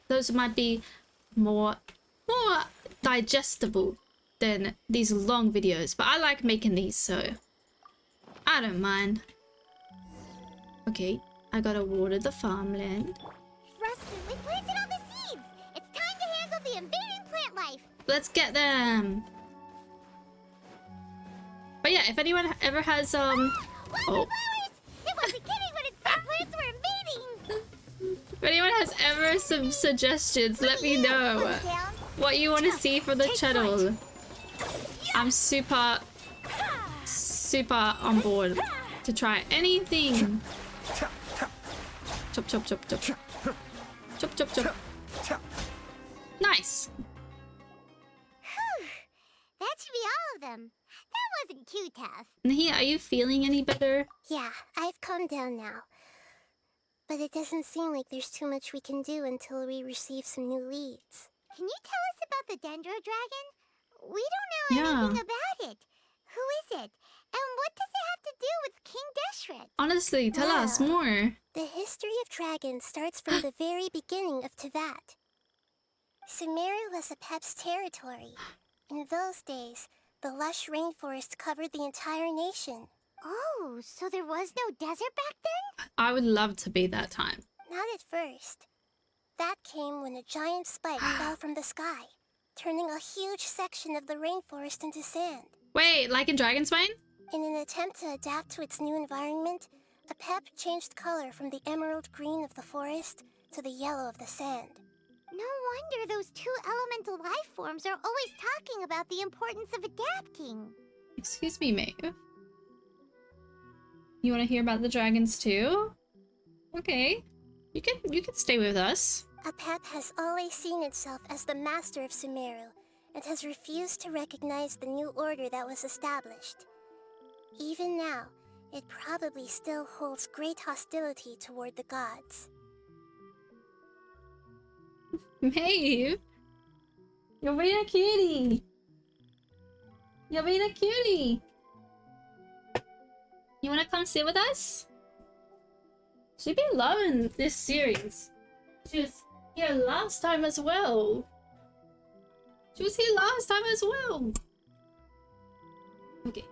those might be more digestible than these long videos. But I like making these, so I don't mind. Okay, I gotta water the farmland. Rustin, we planted all the seeds. It's time to handle the invading plant life. Let's get them. But yeah, if anyone ever has Wildflowers! oh, It wasn't kidding when it said plants were invading! if anyone has ever some suggestions, let me know what you want to see for the channel. I'm super on board to try anything. Chop chop chop chop. Chop chop chop. Nice. That should be all of them. That wasn't too tough. Nahida, are you feeling any better? Yeah, I've calmed down now. But it doesn't seem like there's too much we can do until we receive some new leads. Can you tell us about the Dendro Dragon? We don't know anything about it. Who is it? And what does it have to do with King Deshret? Honestly, tell us more. The history of dragons starts from the very beginning of Tevat. Sumeru was Apep's territory. In those days, the lush rainforest covered the entire nation. Oh, so there was no desert back then? I would love to be that time. Not at first. That came when a giant spike fell from the sky, turning a huge section of the rainforest into sand. Wait, like in Dragonspine? In an attempt to adapt to its new environment, Apep changed color from the emerald green of the forest to the yellow of the sand. No wonder those two elemental life forms are always talking about the importance of adapting. Excuse me, Maeve. You want to hear about the dragons too? Okay. You can stay with us. Apep has always seen itself as the master of Sumeru, and has refused to recognize the new order that was established. Even now, it probably still holds great hostility toward the gods. Maeve! You're being a cutie! You're being a cutie! You wanna come sit with us? She'd be loving this series. She was here last time as well. Okay.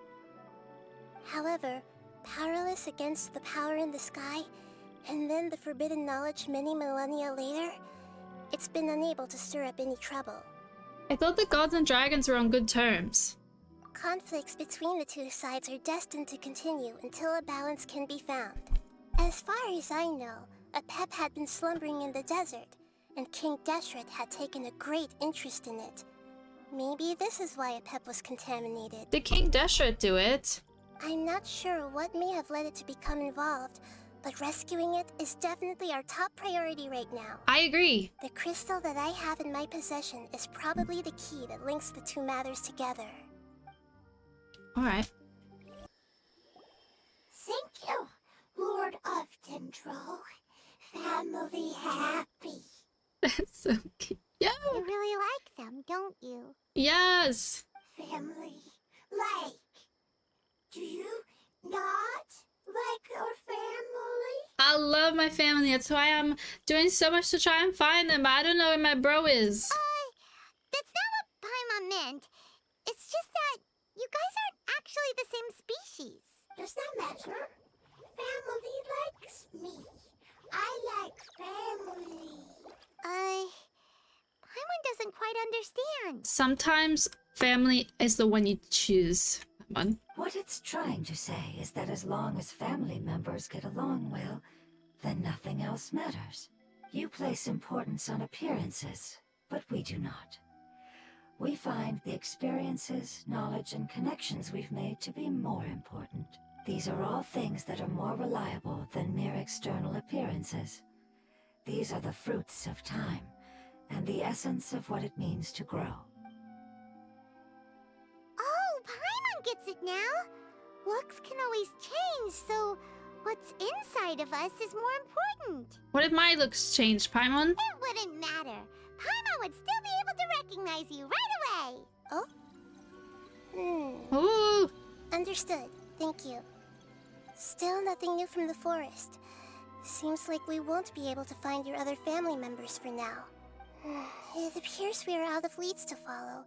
However, powerless against the power in the sky, and then the forbidden knowledge many millennia later, it's been unable to stir up any trouble. I thought the gods and dragons were on good terms. Conflicts between the two sides are destined to continue until a balance can be found. As far as I know, Apep had been slumbering in the desert, and King Deshret had taken a great interest in it. Maybe this is why Apep was contaminated. Did King Deshret do it? I'm not sure what may have led it to become involved, but rescuing it is definitely our top priority right now. I agree. The crystal that I have in my possession is probably the key that links the two matters together. Alright. Thank you, Lord of Dendro. Family happy. That's so cute. Yeah. You really like them, don't you? Yes. Family. Like. Do you not like your family? I love my family. That's why I'm doing so much to try and find them, but I don't know where my bro is. That's not what Paimon meant. It's just that you guys aren't actually the same species. Does that matter? Family likes me. I like family. Paimon doesn't quite understand. Sometimes family is the one you choose. Come on. What it's trying to say is that as long as family members get along well, then nothing else matters. You place importance on appearances, but we do not. We find the experiences, knowledge, and connections we've made to be more important. These are all things that are more reliable than mere external appearances. These are the fruits of time, and the essence of what it means to grow. Oh, Paimon gets it now. Looks can always change, so what's inside of us is more important. What if my looks changed, Paimon? It wouldn't matter. Paimon would still be able to recognize you right away. Oh? Ooh. Understood. Thank you. Still nothing new from the forest. Seems like we won't be able to find your other family members for now. It appears we are out of leads to follow.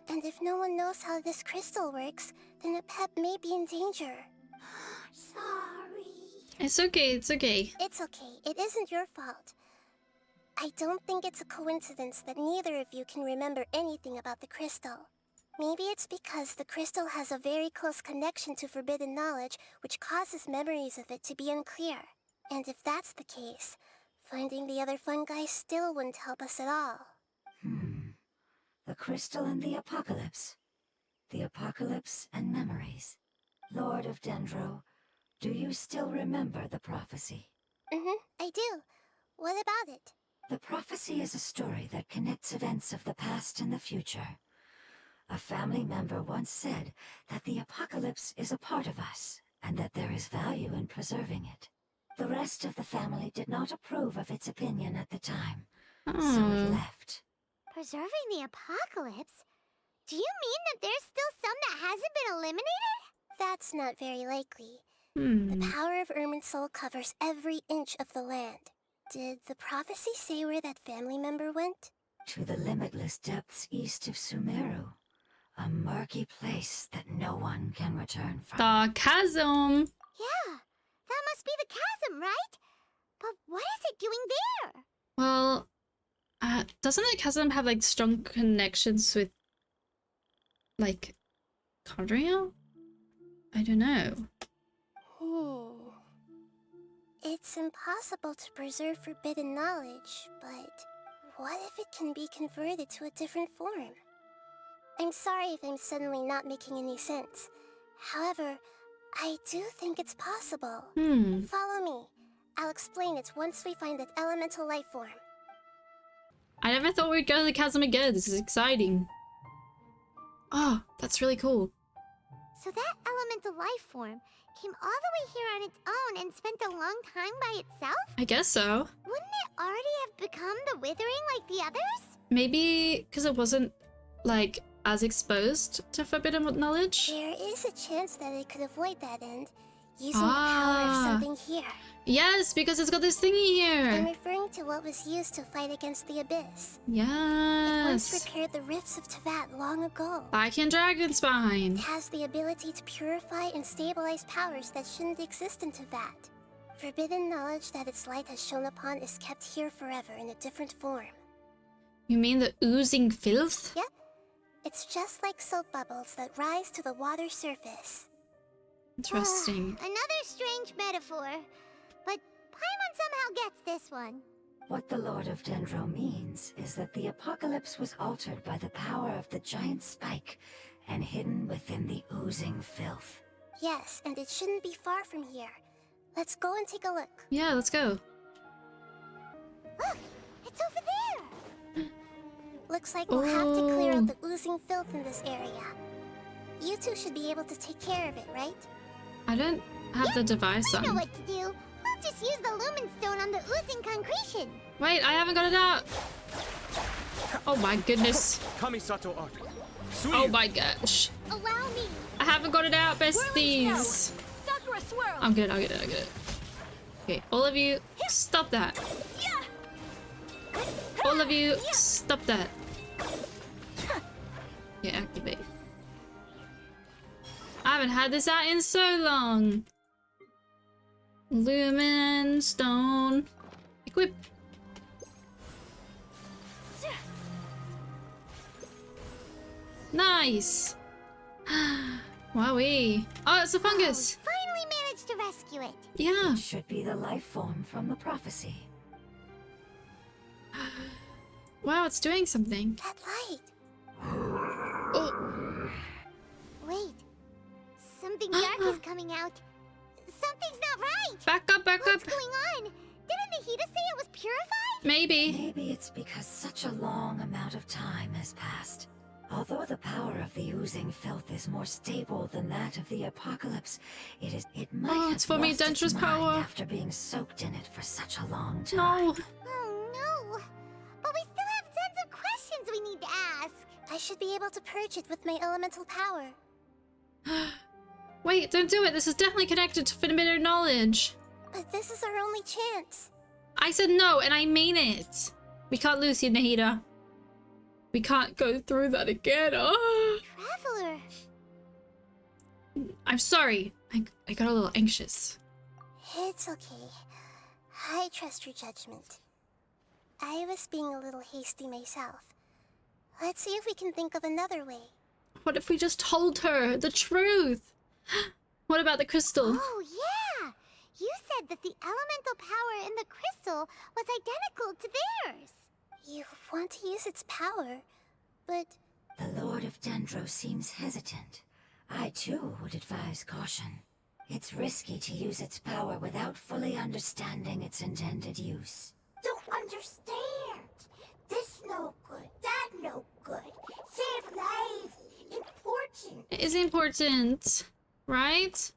And if no one knows how this crystal works, then Apep may be in danger. Sorry. It's okay, it's okay. It's okay. It isn't your fault. I don't think it's a coincidence that neither of you can remember anything about the crystal. Maybe it's because the crystal has a very close connection to forbidden knowledge, which causes memories of it to be unclear. And if that's the case, finding the other fungi still wouldn't help us at all. The crystal and the apocalypse. The apocalypse and memories. Lord of Dendro, do you still remember the prophecy? I do. What about it? The prophecy is a story that connects events of the past and the future. A family member once said that the apocalypse is a part of us, and that there is value in preserving it. The rest of the family did not approve of its opinion at the time, so it left. Preserving the apocalypse? Do you mean that there's still some that hasn't been eliminated? That's not very likely. The power of Irminsul covers every inch of the land. Did the prophecy say where that family member went? To the limitless depths east of Sumeru. A murky place that no one can return from. The chasm! Yeah, that must be the chasm, right? But what is it doing there? Well, doesn't the chasm have like strong connections with like Condria? I don't know. It's impossible to preserve forbidden knowledge, but what if it can be converted to a different form? I'm sorry if I'm suddenly not making any sense. However, I do think it's possible. Follow me. I'll explain it once we find that elemental life form. I never thought we'd go to the chasm again. This is exciting. Oh, that's really cool. So that elemental life form came all the way here on its own and spent a long time by itself? I guess so. Wouldn't it already have become the Withering like the others? Maybe because it wasn't like as exposed to forbidden knowledge? There is a chance that it could avoid that end, using the power of something here. Yes, because it's got this thingy I'm here. referring to what was used to fight against the Abyss. It Yes. once repaired the rifts of Teyvat long ago. Back in Dragonspine. It has the ability to purify and stabilize powers that shouldn't exist in Teyvat. Forbidden knowledge that its light has shone upon is kept here forever in a different form. You mean the oozing filth? Yep. It's just like soap bubbles that rise to the water surface. Interesting. Another strange metaphor, but Paimon somehow gets this one. What the Lord of Dendro means is that the apocalypse was altered by the power of the giant spike and hidden within the oozing filth. Yes, and it shouldn't be far from here. Let's go and take a look. Yeah, let's go. Look! It's over there! Looks like we'll have to clear out the oozing filth in this area. You two should be able to take care of it, right? I don't have the device I know on. what to do. We'll just use the lumen stone on the oozing concretion. Wait, I haven't got it out. Oh my goodness. Kamisato art. Oh my gosh. Allow me. I haven't got it out, besties. Sakura swirl. I'm good, I'll get it, I'll get it. Okay, all of you, stop that. All of you, stop that. Okay, activate. I haven't had this out in so long. Lumen stone. Equip. Nice. Wowee. Oh, it's a fungus. Finally managed to rescue it. Yeah. Should be the life form from the prophecy. Wow, it's doing something. That light. Oh. Wait. Something dark is coming out. Something's not right. Back up, back up. What's going on? Didn't Nahida say it was purified? Maybe. Maybe it's because such a long amount of time has passed. Although the power of the oozing filth is more stable than that of the apocalypse, it might have it's forming lost its dangerous mind power. after being soaked in it for such a long time. No. Oh no. But we still have tons of questions we need to ask. I should be able to purge it with my elemental power. Wait, don't do it. This is definitely connected to forbidden knowledge. But this is our only chance. I said no, and I mean it. We can't lose you, Nahida. We can't go through that again. Oh. Traveler. I'm sorry. I got a little anxious. It's okay. I trust your judgment. I was being a little hasty myself. Let's see if we can think of another way. What if we just told her the truth? What about the crystal? Oh, yeah! You said that the elemental power in the crystal was identical to theirs. You want to use its power, but... The Lord of Dendro seems hesitant. I too would advise caution. It's risky to use its power without fully understanding its intended use. Don't understand. This no good, that no good. Save lives. Important. It is important, right?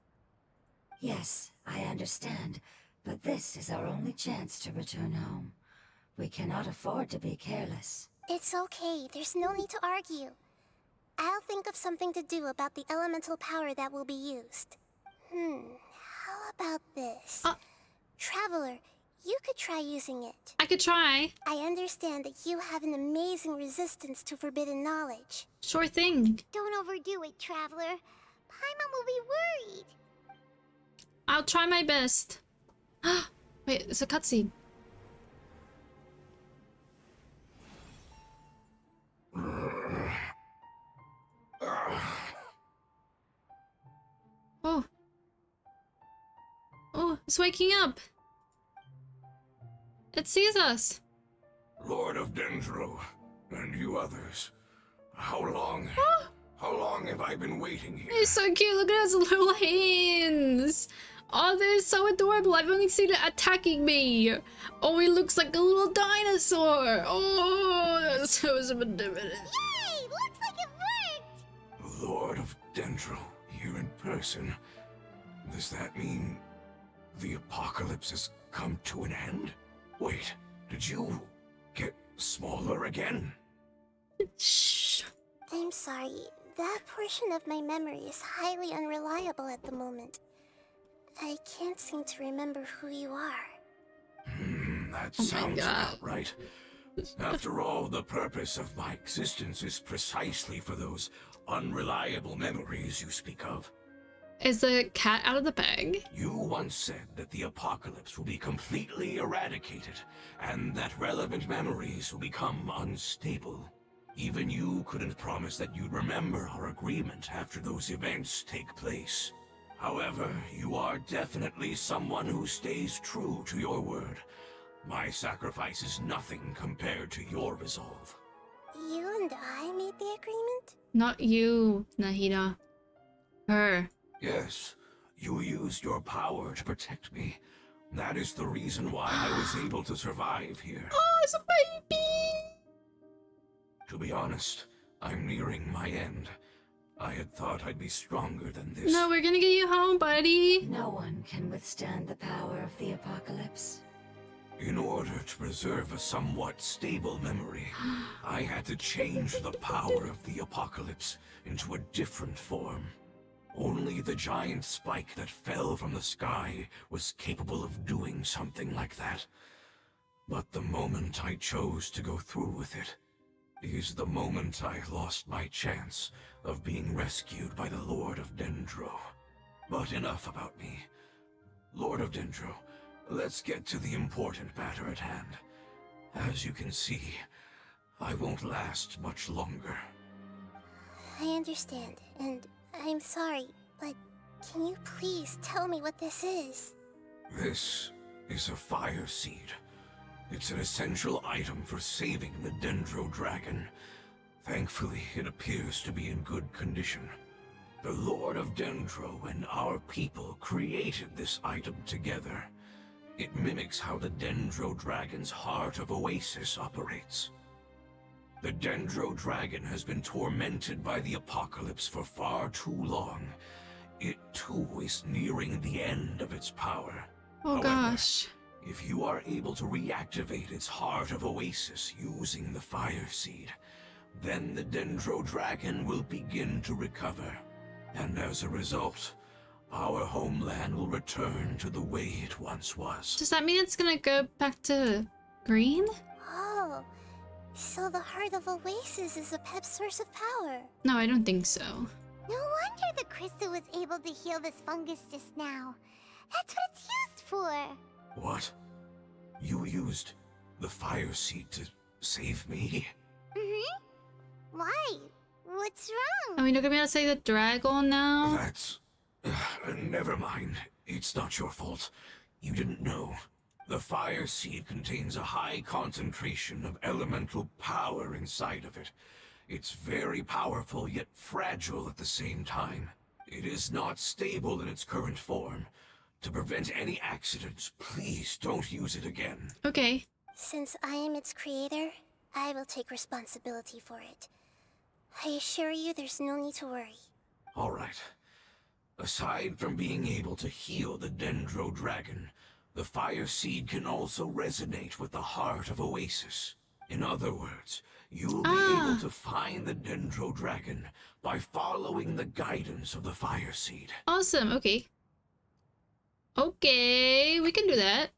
Yes, I understand, but this is our only chance to return home. We cannot afford to be careless. It's okay, there's no need to argue. I'll think of something to do about the elemental power that will be used. How about this? Traveler, you could try using it. I could try. I understand that you have an amazing resistance to forbidden knowledge. Sure thing. Don't overdo it, Traveler. Paimon will be worried. I'll try my best. Wait, it's a cutscene. Oh. Oh, it's waking up. It sees us. Lord of Dendro, and you others. How long have I been waiting here? He's so cute. Look at his little hands. Oh, they're so adorable. I've only seen it attacking me. Oh, he looks like a little dinosaur. Oh, that's so manipulative. Yay! Looks like it worked! Lord of Dendro, here in person. Does that mean the apocalypse has come to an end? Wait, did you get smaller again? Shh. I'm sorry. That portion of my memory is highly unreliable at the moment. I can't seem to remember who you are. That Oh my sounds God. about right. After all, the purpose of my existence is precisely for those unreliable memories you speak of. Is the cat out of the bag? You once said that the apocalypse will be completely eradicated, and that relevant memories will become unstable. Even you couldn't promise that you'd remember our agreement after those events take place. However, you are definitely someone who stays true to your word. My sacrifice is nothing compared to your resolve. You and I made the agreement? Not you, Nahida. Her. Yes, you used your power to protect me. That is the reason why I was able to survive here. Oh, it's a baby! To be honest, I'm nearing my end. I had thought I'd be stronger than this. No, we're gonna get you home, buddy. No one can withstand the power of the apocalypse. In order to preserve a somewhat stable memory, I had to change the power of the apocalypse into a different form. Only the giant spike that fell from the sky was capable of doing something like that. But the moment I chose to go through with it is the moment I lost my chance of being rescued by the Lord of Dendro. But enough about me. Lord of Dendro, let's get to the important matter at hand. As you can see, I won't last much longer. I understand, and I'm sorry, but can you please tell me what this is? This is a fire seed. It's an essential item for saving the Dendro Dragon. Thankfully, it appears to be in good condition. The Lord of Dendro and our people created this item together. It mimics how the Dendro Dragon's Heart of Oasis operates. The Dendro Dragon has been tormented by the apocalypse for far too long. It too is nearing the end of its power. Oh However, gosh. if you are able to reactivate its Heart of Oasis using the Fire Seed, then the Dendro Dragon will begin to recover. And as a result, our homeland will return to the way it once was. Does that mean it's gonna go back to green? Oh, so the Heart of Oasis is a pep source of power. No, I don't think so. No wonder the crystal was able to heal this fungus just now. That's what it's used for. What? You used the Fire Seed to save me? Why? What's wrong? Are we not gonna be able to say the dragon now? That's... never mind. It's not your fault. You didn't know. The fire seed contains a high concentration of elemental power inside of it. It's very powerful, yet fragile at the same time. It is not stable in its current form. To prevent any accidents, please don't use it again. Okay. Since I am its creator, I will take responsibility for it. I assure you there's no need to worry. All right. Aside from being able to heal the Dendro Dragon, the fire seed can also resonate with the heart of Oasis. In other words, you'll be able to find the Dendro Dragon by following the guidance of the fire seed. Awesome. Okay. Okay, we can do that.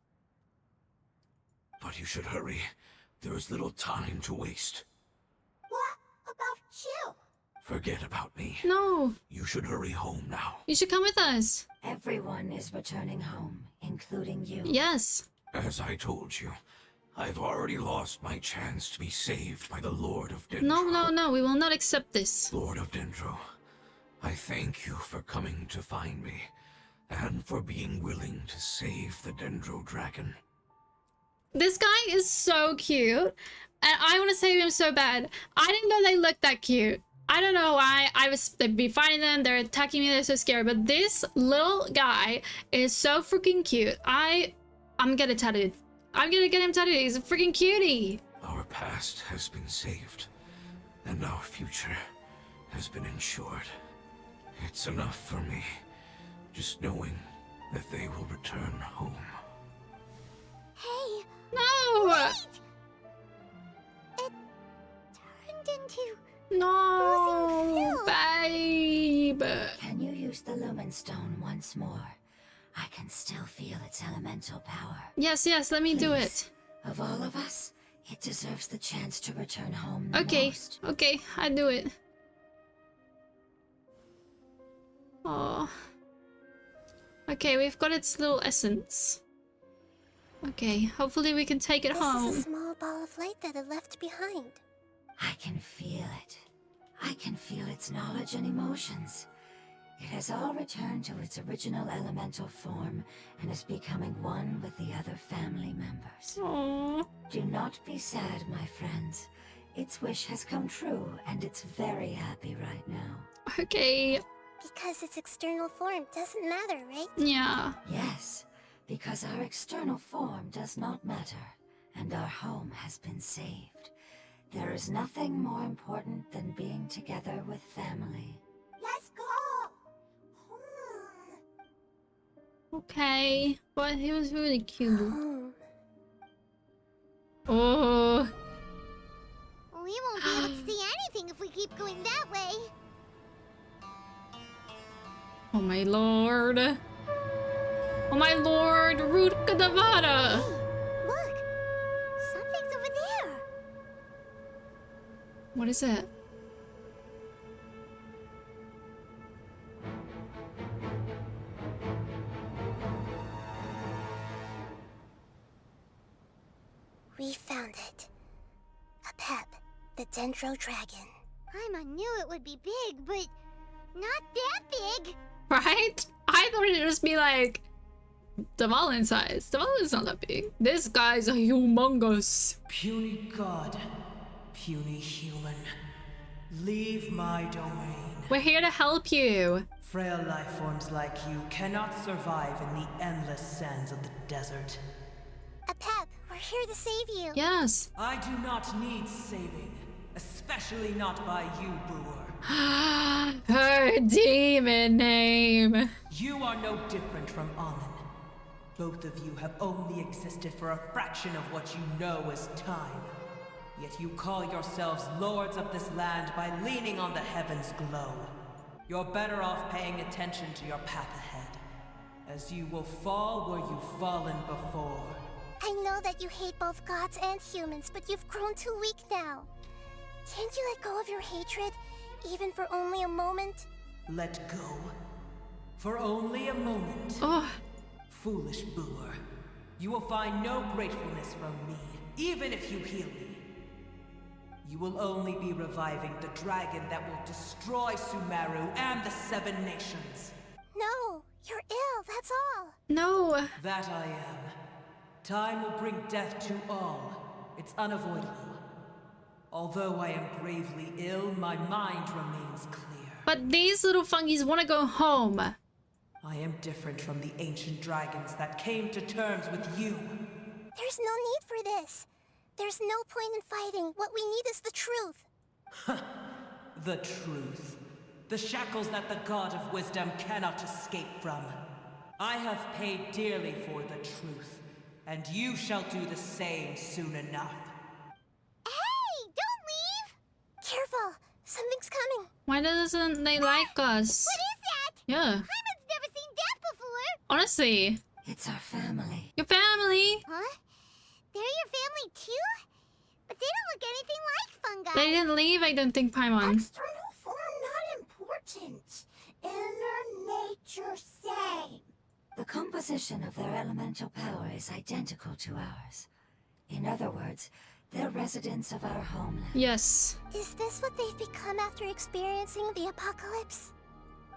But you should hurry. There is little time to waste. What about you? Forget about me. No, You should hurry home now. you should come with us. Everyone is returning home, including you. Yes. As I told you, I've already lost my chance to be saved by the Lord of Dendro. No, no, no. We will not accept this. Lord of Dendro, I thank you for coming to find me, and for being willing to save the Dendro Dragon. This guy is so cute, and I want to save him so bad. I didn't know they looked that cute. I don't know why. They'd be fighting them. They're attacking me. They're so scary. But this little guy is so freaking cute. I'm gonna tattooed. I'm gonna get him tattooed. He's a freaking cutie. Our past has been saved, and our future has been ensured. It's enough for me, just knowing that they will return home. Hey, No. wait! It turned into... No, babe. Can you use the Lumen Stone once more? I can still feel its elemental power. Yes, yes. Let me do Please. it. Of all of us, it deserves the chance to return home the Okay. most. Okay. I do it. Oh. Okay, we've got its little essence. Okay, hopefully we can take it This home. is a small ball of light that it left behind. I can feel it. I can feel its knowledge and emotions. It has all returned to its original elemental form and is becoming one with the other family members. Aww. Do not be sad, my friends. Its wish has come true, and it's very happy right now. Okay. Because its external form doesn't matter, right? Yeah. Yes, because our external form does not matter, and our home has been saved. There is nothing more important than being together with family. Let's go. Okay. But he was really cute. Home. Oh. We won't be able to see anything if we keep going that way. Oh my lord. Oh my lord. Root Kadavada. Hey, look! Something's over there. What is it? We found it. A pep, the Dendro Dragon. I knew it would be big, but not that big. Right? I thought it'd just be like Dvalin size. Dvalin's not that big. This guy's a humongous. Puny god, puny human, leave my domain. We're here to help you. Frail life forms like you cannot survive in the endless sands of the desert. A pep, we're here to save you. Yes. I do not need saving, especially not by you, Brewer. Her demon name. You are no different from Amun. Both of you have only existed for a fraction of what you know as time. Yet you call yourselves lords of this land by leaning on the heavens' glow. You're better off paying attention to your path ahead, as you will fall where you've fallen before. I know that you hate both gods and humans, but you've grown too weak now. Can't you let go of your hatred, even for only a moment? Let go. For only a moment. Oh, Foolish Brewer. You will find no gratefulness from me, even if you heal me. You will only be reviving the dragon that will destroy Sumeru and the 7 nations. No, you're ill, that's all. No. That I am. Time will bring death to all. It's unavoidable. Although I am gravely ill, my mind remains clear. But these little fungies want to go home. I am different from the ancient dragons that came to terms with you. There's no need for this. There's no point in fighting. What we need is the truth. The truth. The shackles that the God of wisdom cannot escape from. I have paid dearly for the truth, and you shall do the same soon enough. Hey, don't leave! Careful, something's coming. Why doesn't they like us? What is that? Yeah. Paimon's never seen death before. Honestly. It's our family. Your family. Huh? They're your family too? But they don't look anything like fungi. They didn't leave, I don't think, Paimon. External form not important. Inner nature same. The composition of their elemental power is identical to ours. In other words, they're residents of our homeland. Yes. Is this what they've become after experiencing the apocalypse?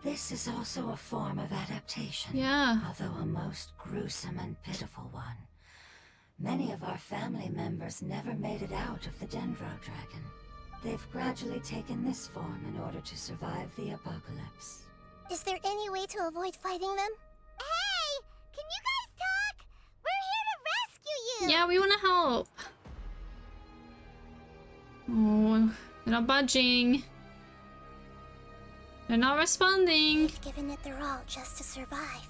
This is also a form of adaptation. Yeah. Although a most gruesome and pitiful one. Many of our family members never made it out of the Dendro Dragon. They've gradually taken this form in order to survive the apocalypse. Is there any way to avoid fighting them? Hey! Can you guys talk? We're here to rescue you! Yeah, we want to help. Oh, they're not budging. They're not responding. They've given it their all just to survive.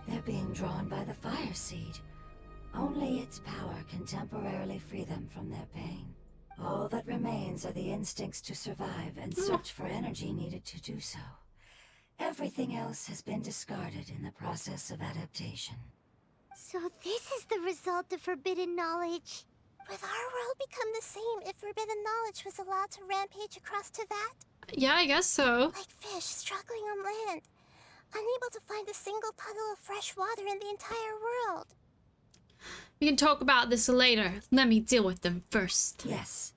They're being drawn by the fire seed. Only its power can temporarily free them from their pain. All that remains are the instincts to survive and search for energy needed to do so. Everything else has been discarded in the process of adaptation. So this is the result of forbidden knowledge. Would our world become the same if forbidden knowledge was allowed to rampage across Teyvat? Yeah, I guess so. Like fish struggling on land, unable to find a single puddle of fresh water in the entire world. We can talk about this later. Let me deal with them first. Yes,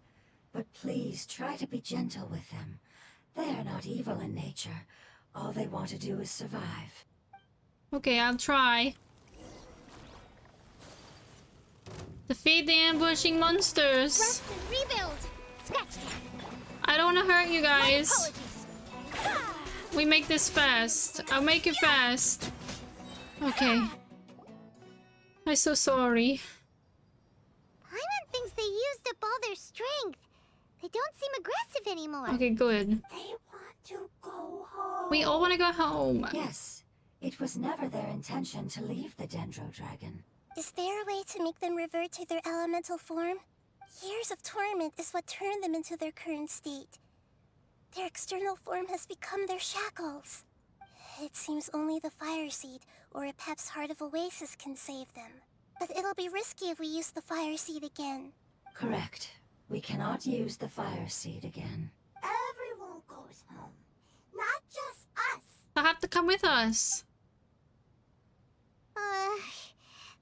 but please try to be gentle with them. They are not evil in nature. All they want to do is survive. Okay, I'll try. Defeat the ambushing monsters. Rest and rebuild. Scratch that. I don't want to hurt you My guys. apologies. We make this fast. I'll make it fast. Okay. I'm so sorry. Paimon thinks they used up all their strength. They don't seem aggressive anymore. Okay, good. They want to go home. We all want to go home. Yes, it was never their intention to leave the Dendro Dragon. Is there a way to make them revert to their elemental form? Years of torment is what turned them into their current state. Their external form has become their shackles. It seems only the fire seed or a Pep's Heart of Oasis can save them. But it'll be risky if we use the fire seed again. Correct. We cannot use the fire seed again. Everyone goes home. Not just us. They'll have to come with us.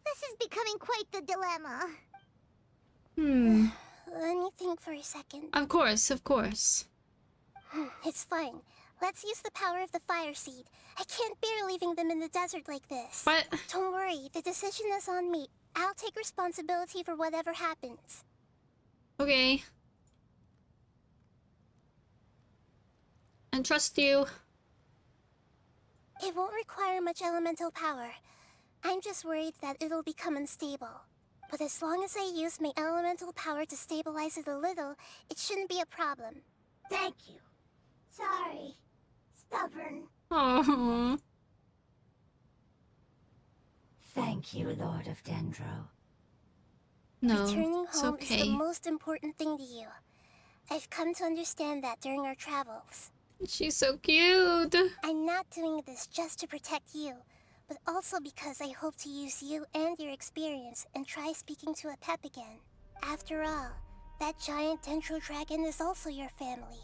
This is becoming quite the dilemma. Let me think for a second. Of course, of course. It's fine. Let's use the power of the fire seed. I can't bear leaving them in the desert like this. But Don't worry, the decision is on me. I'll take responsibility for whatever happens. okay. I trust you. It won't require much elemental power. I'm just worried that it'll become unstable. But as long as I use my elemental power to stabilize it a little, it shouldn't be a problem. Thank you. Sorry. Stubborn. Oh. Thank you, Lord of Dendro. No, Returning it's home is the okay. most important thing to you. I've come to understand that during our travels. She's so cute. I'm not doing this just to protect you, but also because I hope to use you and your experience and try speaking to a Pep again. After all, that giant Dendro Dragon is also your family.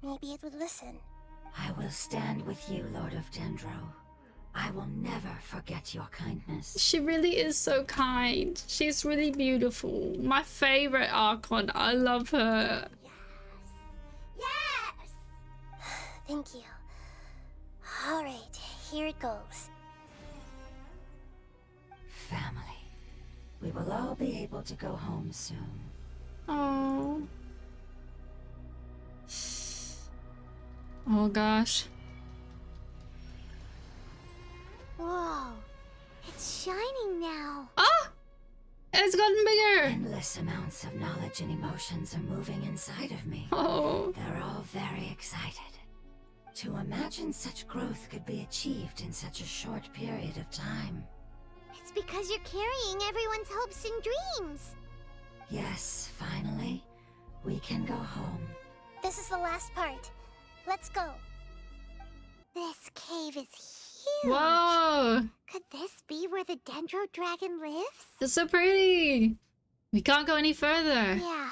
Maybe it would listen. I will stand with you, Lord of Dendro. I will never forget your kindness. She really is so kind. She's really beautiful. My favorite Archon. I love her. Yeah. Thank you. Alright, here it goes. Family. We will all be able to go home soon. Oh. Oh gosh. Whoa. It's shining now. Oh! It's gotten bigger! Endless amounts of knowledge and emotions are moving inside of me. Oh. They're all very excited. To imagine such growth could be achieved in such a short period of time. It's because you're carrying everyone's hopes and dreams. Yes, finally, we can go home. This is the last part. Let's go. This cave is huge. Whoa! Could this be where the Dendro Dragon lives? It's so pretty! We can't go any further. Yeah.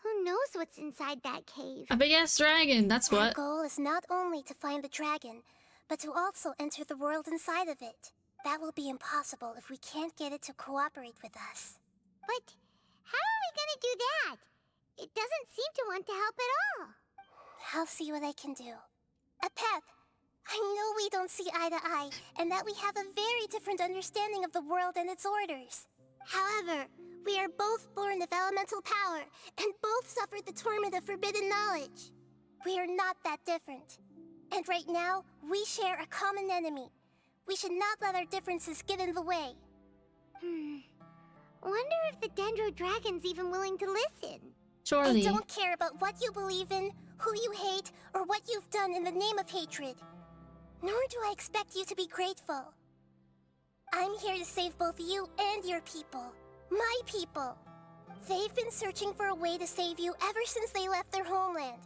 Who knows what's inside that cave? A big ass dragon, that's Our what. goal is not only to find the dragon, but to also enter the world inside of it. That will be impossible if we can't get it to cooperate with us. But how are we gonna do that? It doesn't seem to want to help at all. I'll see what I can do. Pep, I know we don't see eye to eye, and that we have a very different understanding of the world and its orders. However, we are both born of elemental power, and both suffered the torment of forbidden knowledge. We are not that different. And right now, we share a common enemy. We should not let our differences get in the way. Wonder if the Dendro Dragon's even willing to listen. Surely. I don't care about what you believe in, who you hate, or what you've done in the name of hatred. Nor do I expect you to be grateful. I'm here to save both you and your people. My people. They've been searching for a way to save you ever since they left their homeland.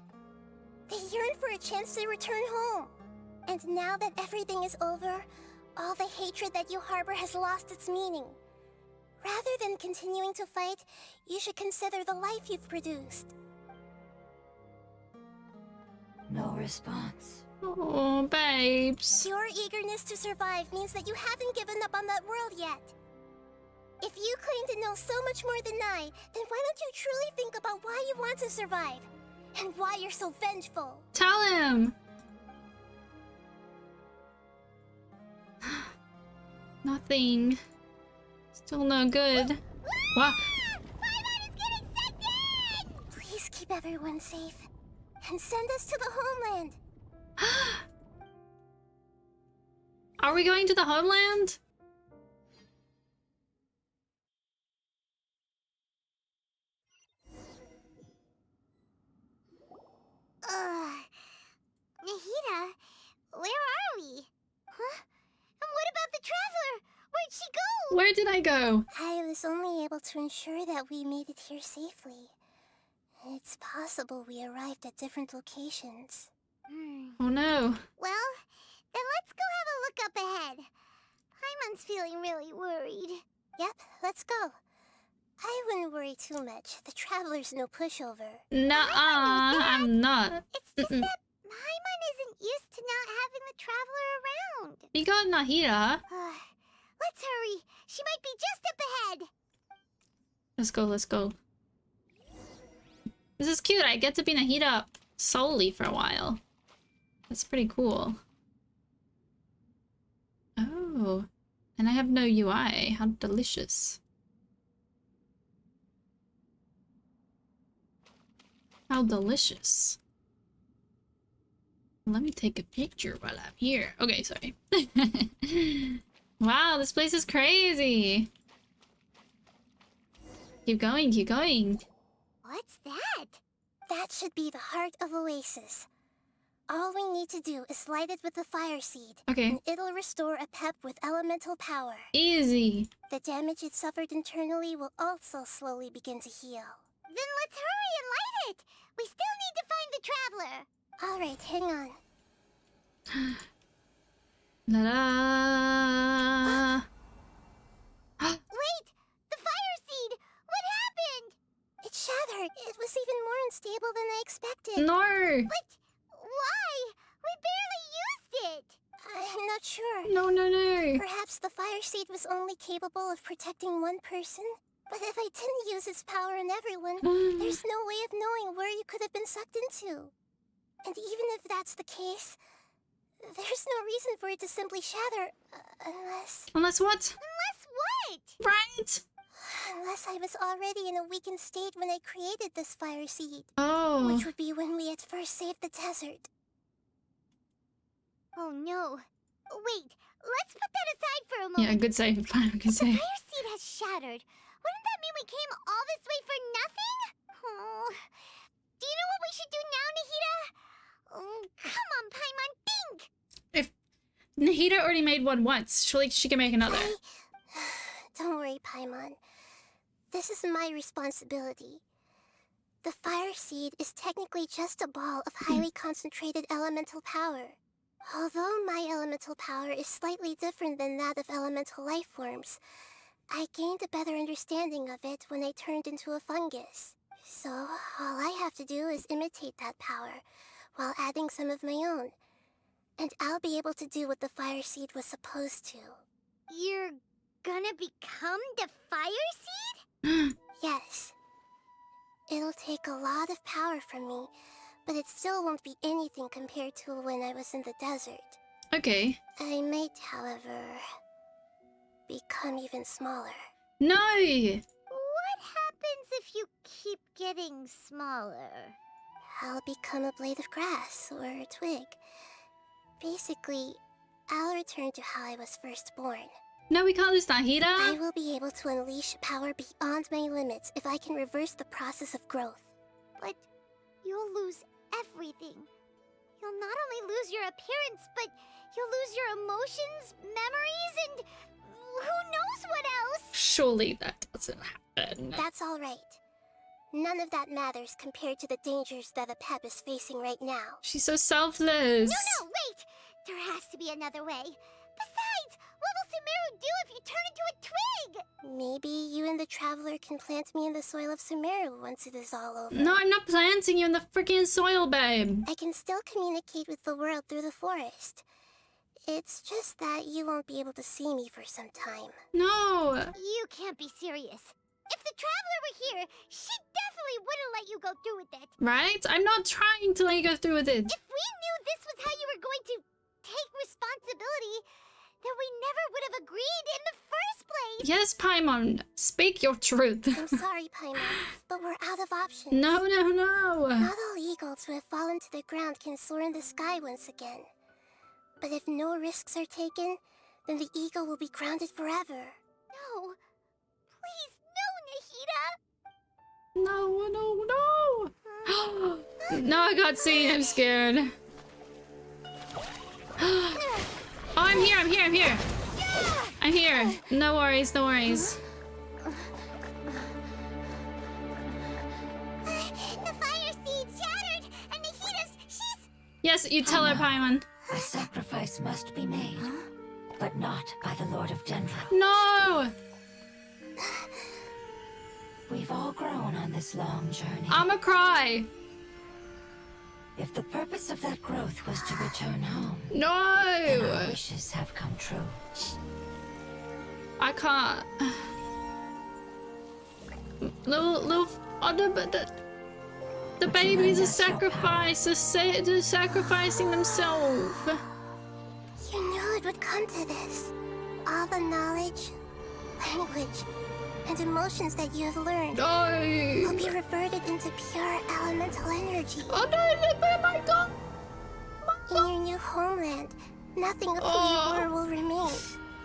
They yearn for a chance to return home. And now that everything is over, all the hatred that you harbor has lost its meaning. Rather than continuing to fight, you should consider the life you've produced. No response. Oh, babes. Your eagerness to survive means that you haven't given up on that world yet. If you claim to know so much more than I, then why don't you truly think about why you want to survive? And why you're so vengeful? Tell him! Nothing. Still no good. What? Paimon is getting sent in! Please keep everyone safe. And send us to the homeland. Are we going to the homeland? Nahida, where are we? Huh? And what about the traveler? Where'd she go? Where did I go? I was only able to ensure that we made it here safely. It's possible we arrived at different locations. Oh no. Well, then let's go have a look up ahead. Paimon's feeling really worried. Yep, let's go. I wouldn't worry too much. The traveler's no pushover. Nuh-uh, I'm not. It's just that Paimon isn't used to not having the traveler around. You got Nahida. Let's hurry. She might be just up ahead. Let's go, let's go. This is cute. I get to be Nahida solely for a while. That's pretty cool. Oh. And I have no UI. How delicious. How delicious. Let me take a picture while I'm here. Okay, sorry. Wow, this place is crazy. Keep going, keep going. What's that? That should be the heart of Oasis. All we need to do is light it with the fire seed. Okay. And it'll restore a pep with elemental power. Easy. The damage it suffered internally will also slowly begin to heal. Then let's hurry and light it! We still need to find the traveler! Alright, hang on. La-da. Wait! The fire seed! What happened? It shattered. It was even more unstable than I expected. No. But why? We barely used it! I'm not sure. No, no, no. Perhaps the fire seed was only capable of protecting one person? But if I didn't use its power on everyone, there's no way of knowing where you could have been sucked into. And even if that's the case, there's no reason for it to simply shatter, unless... Unless what? Unless what? Right? Unless I was already in a weakened state when I created this fire seed. Oh. Which would be when we had first saved the desert. Oh no. Wait, let's put that aside for a moment. Yeah, good save. Good The save. fire seed has shattered. Wouldn't that mean we came all this way for nothing? Oh. Do you know what we should do now, Nahida? Oh, come on, Paimon, think! If Nahida already made one once, surely she can make another. Don't worry, Paimon. This is my responsibility. The fire seed is technically just a ball of highly concentrated elemental power. Although my elemental power is slightly different than that of elemental life forms, I gained a better understanding of it when I turned into a fungus. So, all I have to do is imitate that power, while adding some of my own. And I'll be able to do what the fire seed was supposed to. You're gonna become the fire seed? Yes. It'll take a lot of power from me, but it still won't be anything compared to when I was in the desert. Okay. I might, however, become even smaller. No! What happens if you keep getting smaller? I'll become a blade of grass or a twig. Basically, I'll return to how I was first born. No, we can't lose Nahida. I will be able to unleash power beyond my limits if I can reverse the process of growth. But you'll lose everything. You'll not only lose your appearance, but you'll lose your emotions, memories, and who knows what else? Surely that doesn't happen. That's all right. None of that matters compared to the dangers that a pep is facing right now. She's so selfless. No, wait! There has to be another way. Besides, what will Sumeru do if you turn into a twig? Maybe you and the Traveler can plant me in the soil of Sumeru once it is all over. No, I'm not planting you in the freaking soil, babe. I can still communicate with the world through the forest. It's just that you won't be able to see me for some time. No. You can't be serious. If the Traveler were here, she definitely wouldn't let you go through with it. Right? I'm not trying to let you go through with it. If we knew this was how you were going to take responsibility, then we never would have agreed in the first place. Yes, Paimon. Speak your truth. I'm sorry, Paimon, but we're out of options. No. Not all eagles who have fallen to the ground can soar in the sky once again. But if no risks are taken, then the eagle will be grounded forever. No. Please, no, Nahida! No. No, I got seen. I'm scared. Oh, I'm here. I'm here. No worries. The fire seed shattered, and she's... Yes, you tell her, Paimon. A sacrifice must be made, but not by the Lord of Dendro. No! We've all grown on this long journey. I'ma cry. If the purpose of that growth was to return home, No! then our wishes have come true. I can't. Little, the babies are they're sacrificing themselves. You knew it would come to this. All the knowledge, language, and emotions that you have learned No! will be reverted into pure elemental energy. Oh no, my god! In your new homeland, nothing of who you were will remain.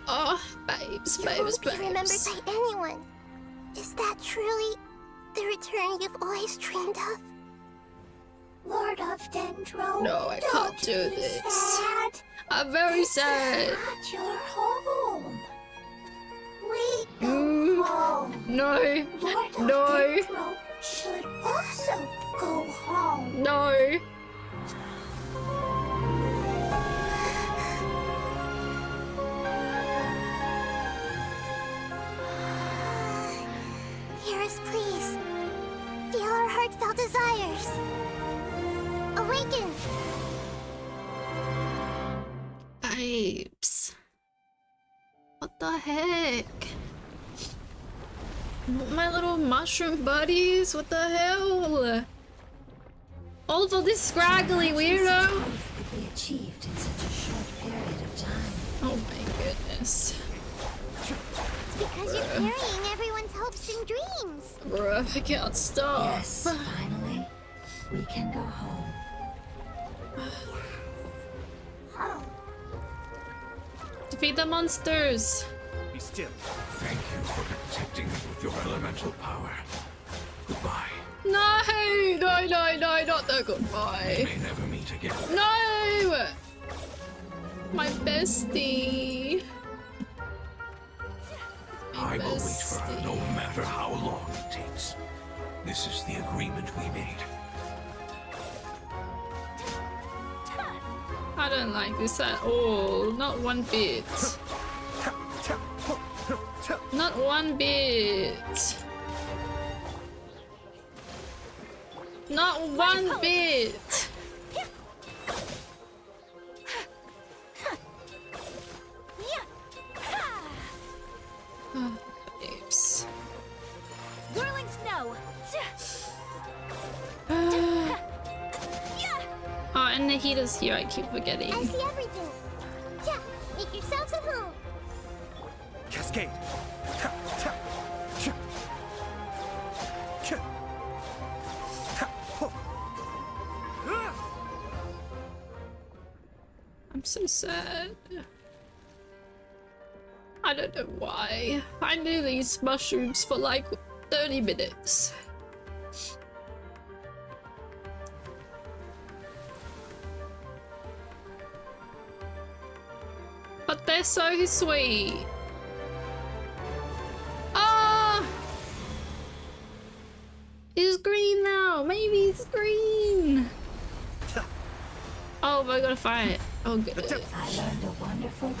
Oh, babes. You won't be remembered by anyone. Is that truly the return you've always dreamed of? Lord of Dendro. No, I can't do don't be this. Sad. I'm very sad. Not your home. We go Mm. home. No. Lord of No. Dendro should also go home. No. Hear us, please. Feel our heartfelt desires. Awaken! Babes. What the heck? My little mushroom buddies, what the hell? Also this scraggly weirdo. Could be achieved in such a short period of time. Oh my goodness. It's because you're carrying everyone's hopes and dreams. Bruh, I can't stop. Yes, finally, we can go home. Defeat the monsters. Be still. Thank you for protecting me with your elemental power. Goodbye. No, no, no, no, not the goodbye. We may never meet again. No! My bestie. I will wait for her no matter how long it takes. This is the agreement we made. I don't like this at all. Not one bit. Not one bit. Not one bit. Oh, babes. Whirling snow. Oh, and Nahida's here. I keep forgetting. I see everything. Yeah, make yourselves at home. Cascade. I'm so sad. I don't know why. I knew these mushrooms for like 30 minutes. But they're so sweet. Ah! It's green now. Maybe it's green. Oh, we're gonna fight. Oh, good. I learned a wonderful word.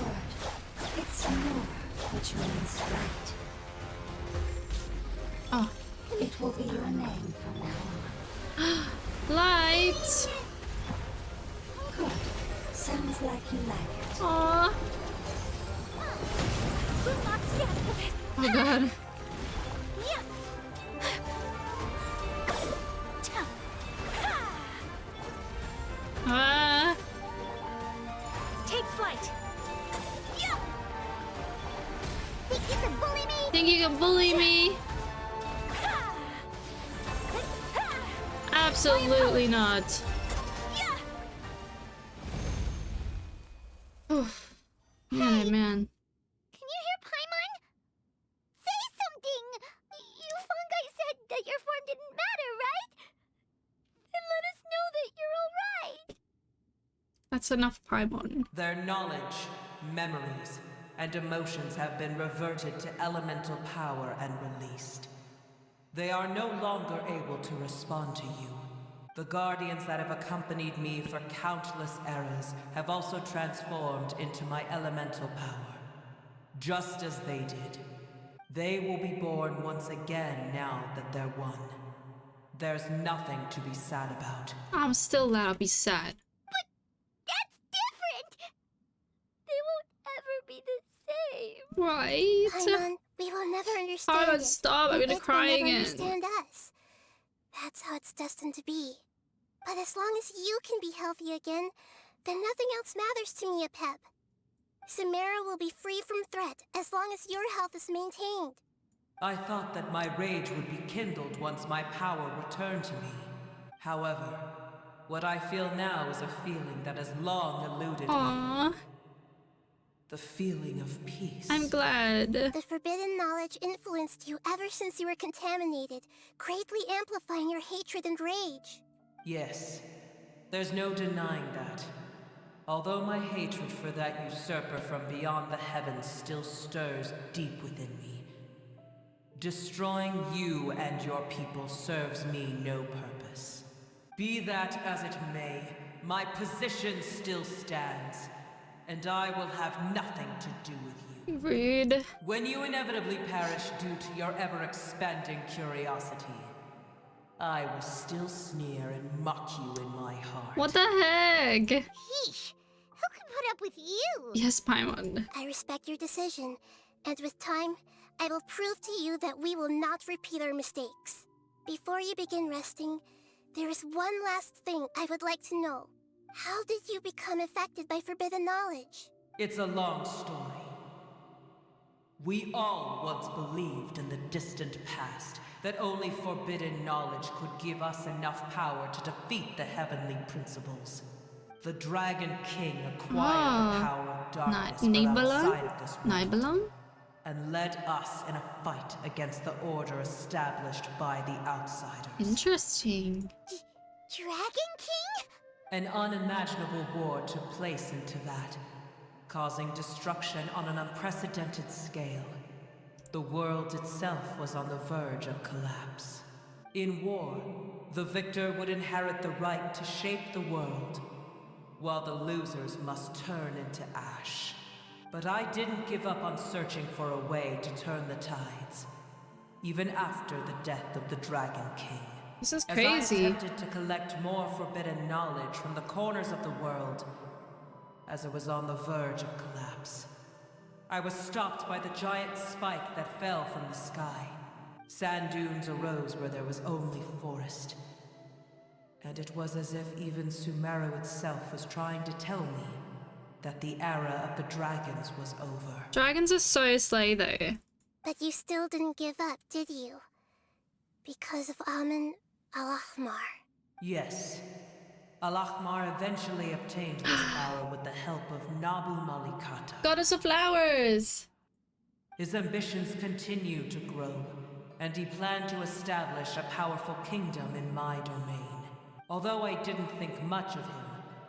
It's more, which means light. Oh. It will be your name from now on. Light. Good. Sounds like you like it. Aww. Oh god. Ah. Take flight. Think you can bully me? Think you can bully me? Absolutely not. Oh, man, oh man. Can you hear Paimon? Say something! You fungi said that your form didn't matter, right? Then let us know that you're alright! That's enough, Paimon. Their knowledge, memories, and emotions have been reverted to elemental power and released. They are no longer able to respond to you. The guardians that have accompanied me for countless eras have also transformed into my elemental power. Just as they did. They will be born once again now that they're one. There's nothing to be sad about. I'm still allowed to be sad. That's different! They won't ever be the same! Right? Paimon, we will never understand Oh, it. stop. I'm and gonna it cry will never again. understand us. That's how it's destined to be. But as long as you can be healthy again, then nothing else matters to me, Apep. Samara will be free from threat as long as your health is maintained. I thought that my rage would be kindled once my power returned to me. However, what I feel now is a feeling that has long eluded me. Aww. The feeling of peace. I'm glad. The forbidden knowledge influenced you ever since you were contaminated, greatly amplifying your hatred and rage. Yes, there's no denying that. Although my hatred for that usurper from beyond the heavens still stirs deep within me. Destroying you and your people serves me no purpose. Be that as it may, my position still stands, and I will have nothing to do with you. Rude. When you inevitably perish due to your ever-expanding curiosity, I will still sneer and mock you in my heart. What the heck? Yeesh! Who can put up with you? Yes, Paimon. I respect your decision, and with time, I will prove to you that we will not repeat our mistakes. Before you begin resting, There is one last thing I would like to know. How did you become affected by forbidden knowledge? It's a long story. We all once believed in the distant past that only forbidden knowledge could give us enough power to defeat the heavenly principles. The Dragon King acquired the power of darkness from outside of this world and led us in a fight against the order established by the outsiders. Interesting. Dragon King? An unimaginable war took place into that, causing destruction on an unprecedented scale. The world itself was on the verge of collapse. In war, the victor would inherit the right to shape the world, while the losers must turn into ash. But I didn't give up on searching for a way to turn the tides, even after the death of the Dragon King. This is As I crazy. attempted to collect more forbidden knowledge from the corners of the world, as it was on the verge of collapse, I was stopped by the giant spike that fell from the sky. Sand dunes arose where there was only forest. And it was as if even Sumeru itself was trying to tell me that the era of the dragons was over. Dragons are so slay though. But you still didn't give up, did you? Because of Amun Al-Ahmar. Yes. Al-Ahmar eventually obtained this power with the help of Nabu Malikata. Goddess of flowers. His ambitions continued to grow, and he planned to establish a powerful kingdom in my domain. Although I didn't think much of him,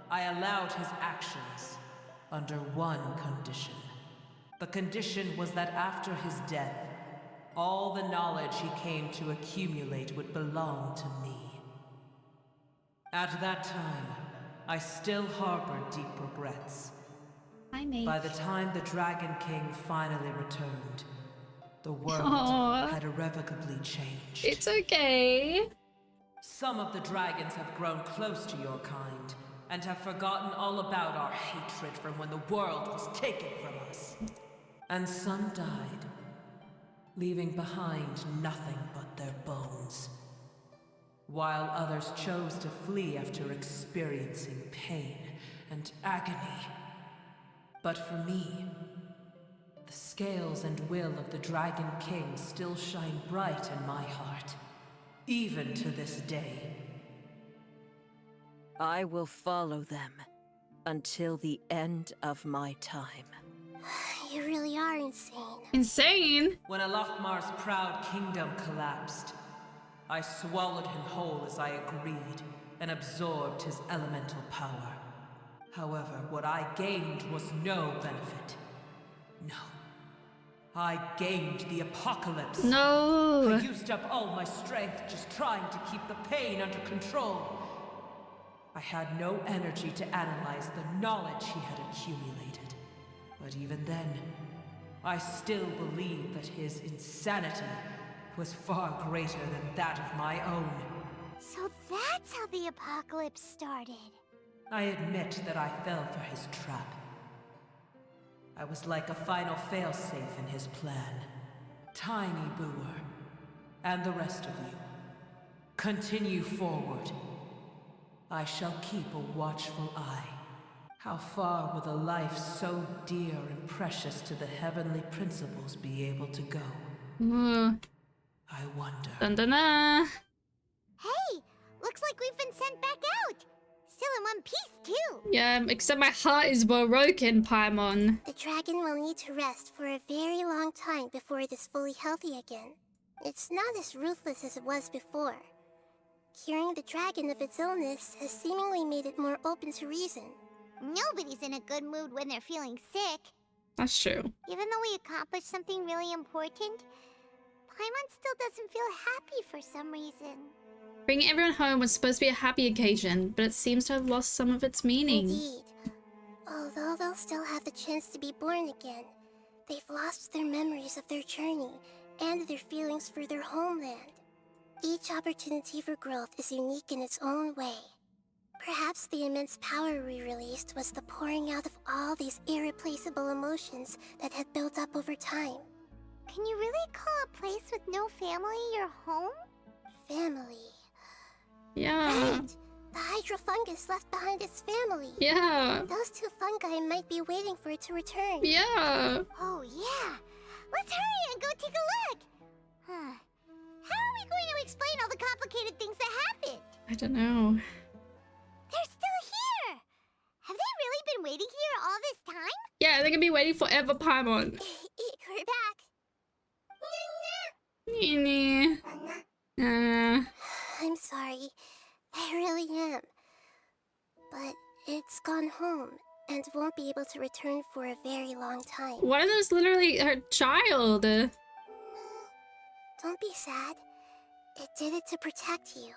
I allowed his actions under one condition. The condition was that after his death, all the knowledge he came to accumulate would belong to me. At that time, I still harbored deep regrets. Hi, mate. By the time the Dragon King finally returned, the world Aww. had irrevocably changed. It's okay. Some of the dragons have grown close to your kind, and have forgotten all about our hatred from when the world was taken from us. And some died, leaving behind nothing but their bones. While others chose to flee after experiencing pain and agony. But for me, the scales and will of the Dragon King still shine bright in my heart, even to this day. I will follow them until the end of my time. You really are insane. Insane. When Al-Ahmar's proud kingdom collapsed, I swallowed him whole as I agreed, and absorbed his elemental power. However, what I gained was no benefit. No. I gained the apocalypse. No. I used up all my strength just trying to keep the pain under control. I had no energy to analyze the knowledge he had accumulated. But even then, I still believed that his insanity was far greater than that of my own. So that's how the apocalypse started. I admit that I fell for his trap. I was like a final failsafe in his plan. Tiny Booer, and the rest of you, continue forward. I shall keep a watchful eye. How far will a life so dear and precious to the heavenly principles be able to go? I wonder. Dun dun dun. Hey, looks like we've been sent back out. Still in one piece, too. Yeah, except my heart is broken, Paimon. The dragon will need to rest for a very long time before it is fully healthy again. It's not as ruthless as it was before. Curing the dragon of its illness has seemingly made it more open to reason. Nobody's in a good mood when they're feeling sick. That's true. Even though we accomplished something really important, Paimon still doesn't feel happy for some reason. Bringing everyone home was supposed to be a happy occasion, but it seems to have lost some of its meaning. Indeed. Although they'll still have the chance to be born again, they've lost their memories of their journey and their feelings for their homeland. Each opportunity for growth is unique in its own way. Perhaps the immense power we released was the pouring out of all these irreplaceable emotions that had built up over time. Can you really call a place with no family your home? Family. Yeah. Right. The hydrofungus left behind its family. Yeah. Those two fungi might be waiting for it to return. Yeah. Oh, yeah. Let's hurry and go take a look. Huh. How are we going to explain all the complicated things that happened? I don't know. They're still here. Have they really been waiting here all this time? Yeah, they're gonna be waiting forever, Paimon. We're back. Nini. I'm sorry. I really am. But it's gone home and won't be able to return for a very long time. One of them's literally her child. Don't be sad. It did it to protect you.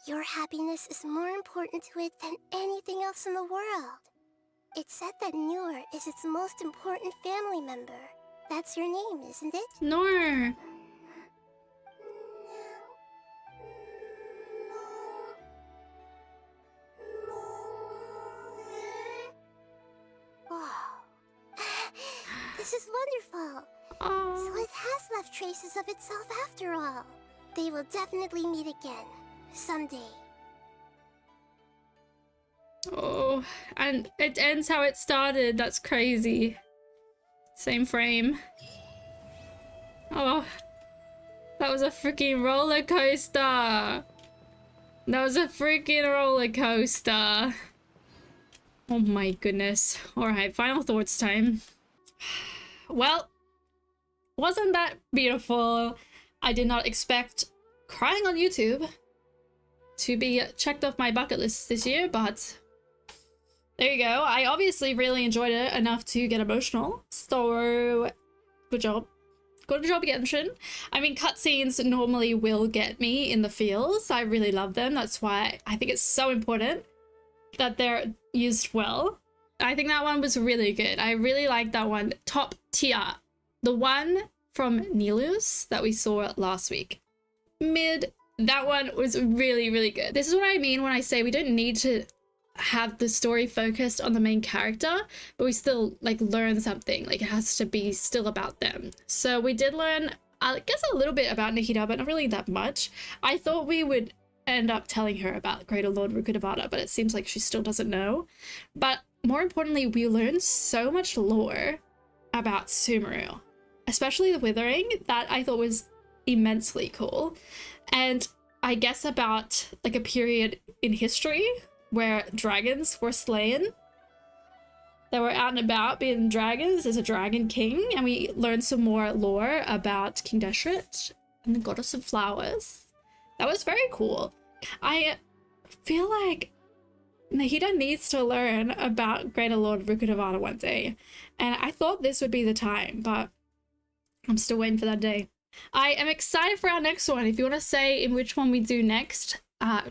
Your happiness is more important to it than anything else in the world. It's said that Noor is its most important family member. That's your name, isn't it? Noor. Wow. This is wonderful. Oh. So it has left traces of itself after all. They will definitely meet again. Someday. Oh, and it ends how it started. That's crazy. Same frame. Oh, that was a freaking roller coaster. That was a freaking roller coaster. Oh my goodness. Alright, final thoughts time. Well, wasn't that beautiful? I did not expect crying on YouTube to be checked off my bucket list this year, but there you go. I obviously really enjoyed it enough to get emotional, so good job. Good job, Genshin. I mean, cutscenes normally will get me in the feels. I really love them. That's why I think it's so important that they're used well. I think that one was really good. I really like that one. Top tier. The one from Nilus that we saw last week. Mid. That one was really, really good. This is what I mean when I say we don't need to have the story focused on the main character, but we still like learn something. Like it has to be still about them. So we did learn, I guess, a little bit about Nahida, but not really that much. I thought we would end up telling her about Greater Lord Rukkhadevata, but it seems like she still doesn't know. But more importantly, we learned so much lore about Sumeru, especially the Withering, that I thought was immensely cool. And I guess about like a period in history where dragons were slain. They were out and about being dragons. There's a dragon king, and we learned some more lore about King Deshret and the goddess of flowers. That was very cool. I feel like Nahida needs to learn about Greater Lord Rukkhadevata one day, and I thought this would be the time, but I'm still waiting for that day. I am excited for our next one. If you want to say in which one we do next,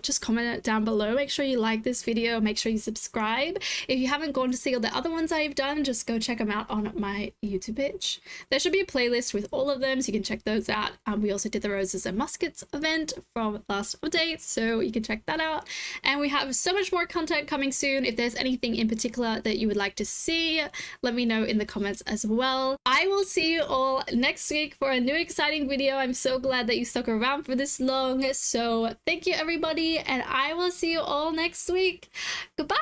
just comment it down below. Make sure you like this video, make sure you subscribe. If you haven't gone to see all the other ones I've done, just go check them out on my YouTube page. There should be a playlist with all of them, so you can check those out. We also did the Roses and Muskets event from last update, so you can check that out. And we have so much more content coming soon. If there's anything in particular that you would like to see, let me know in the comments as well. I will see you all next week for a new exciting video. I'm so glad that you stuck around for this long, so thank you everybody, and I will see you all next week. Goodbye.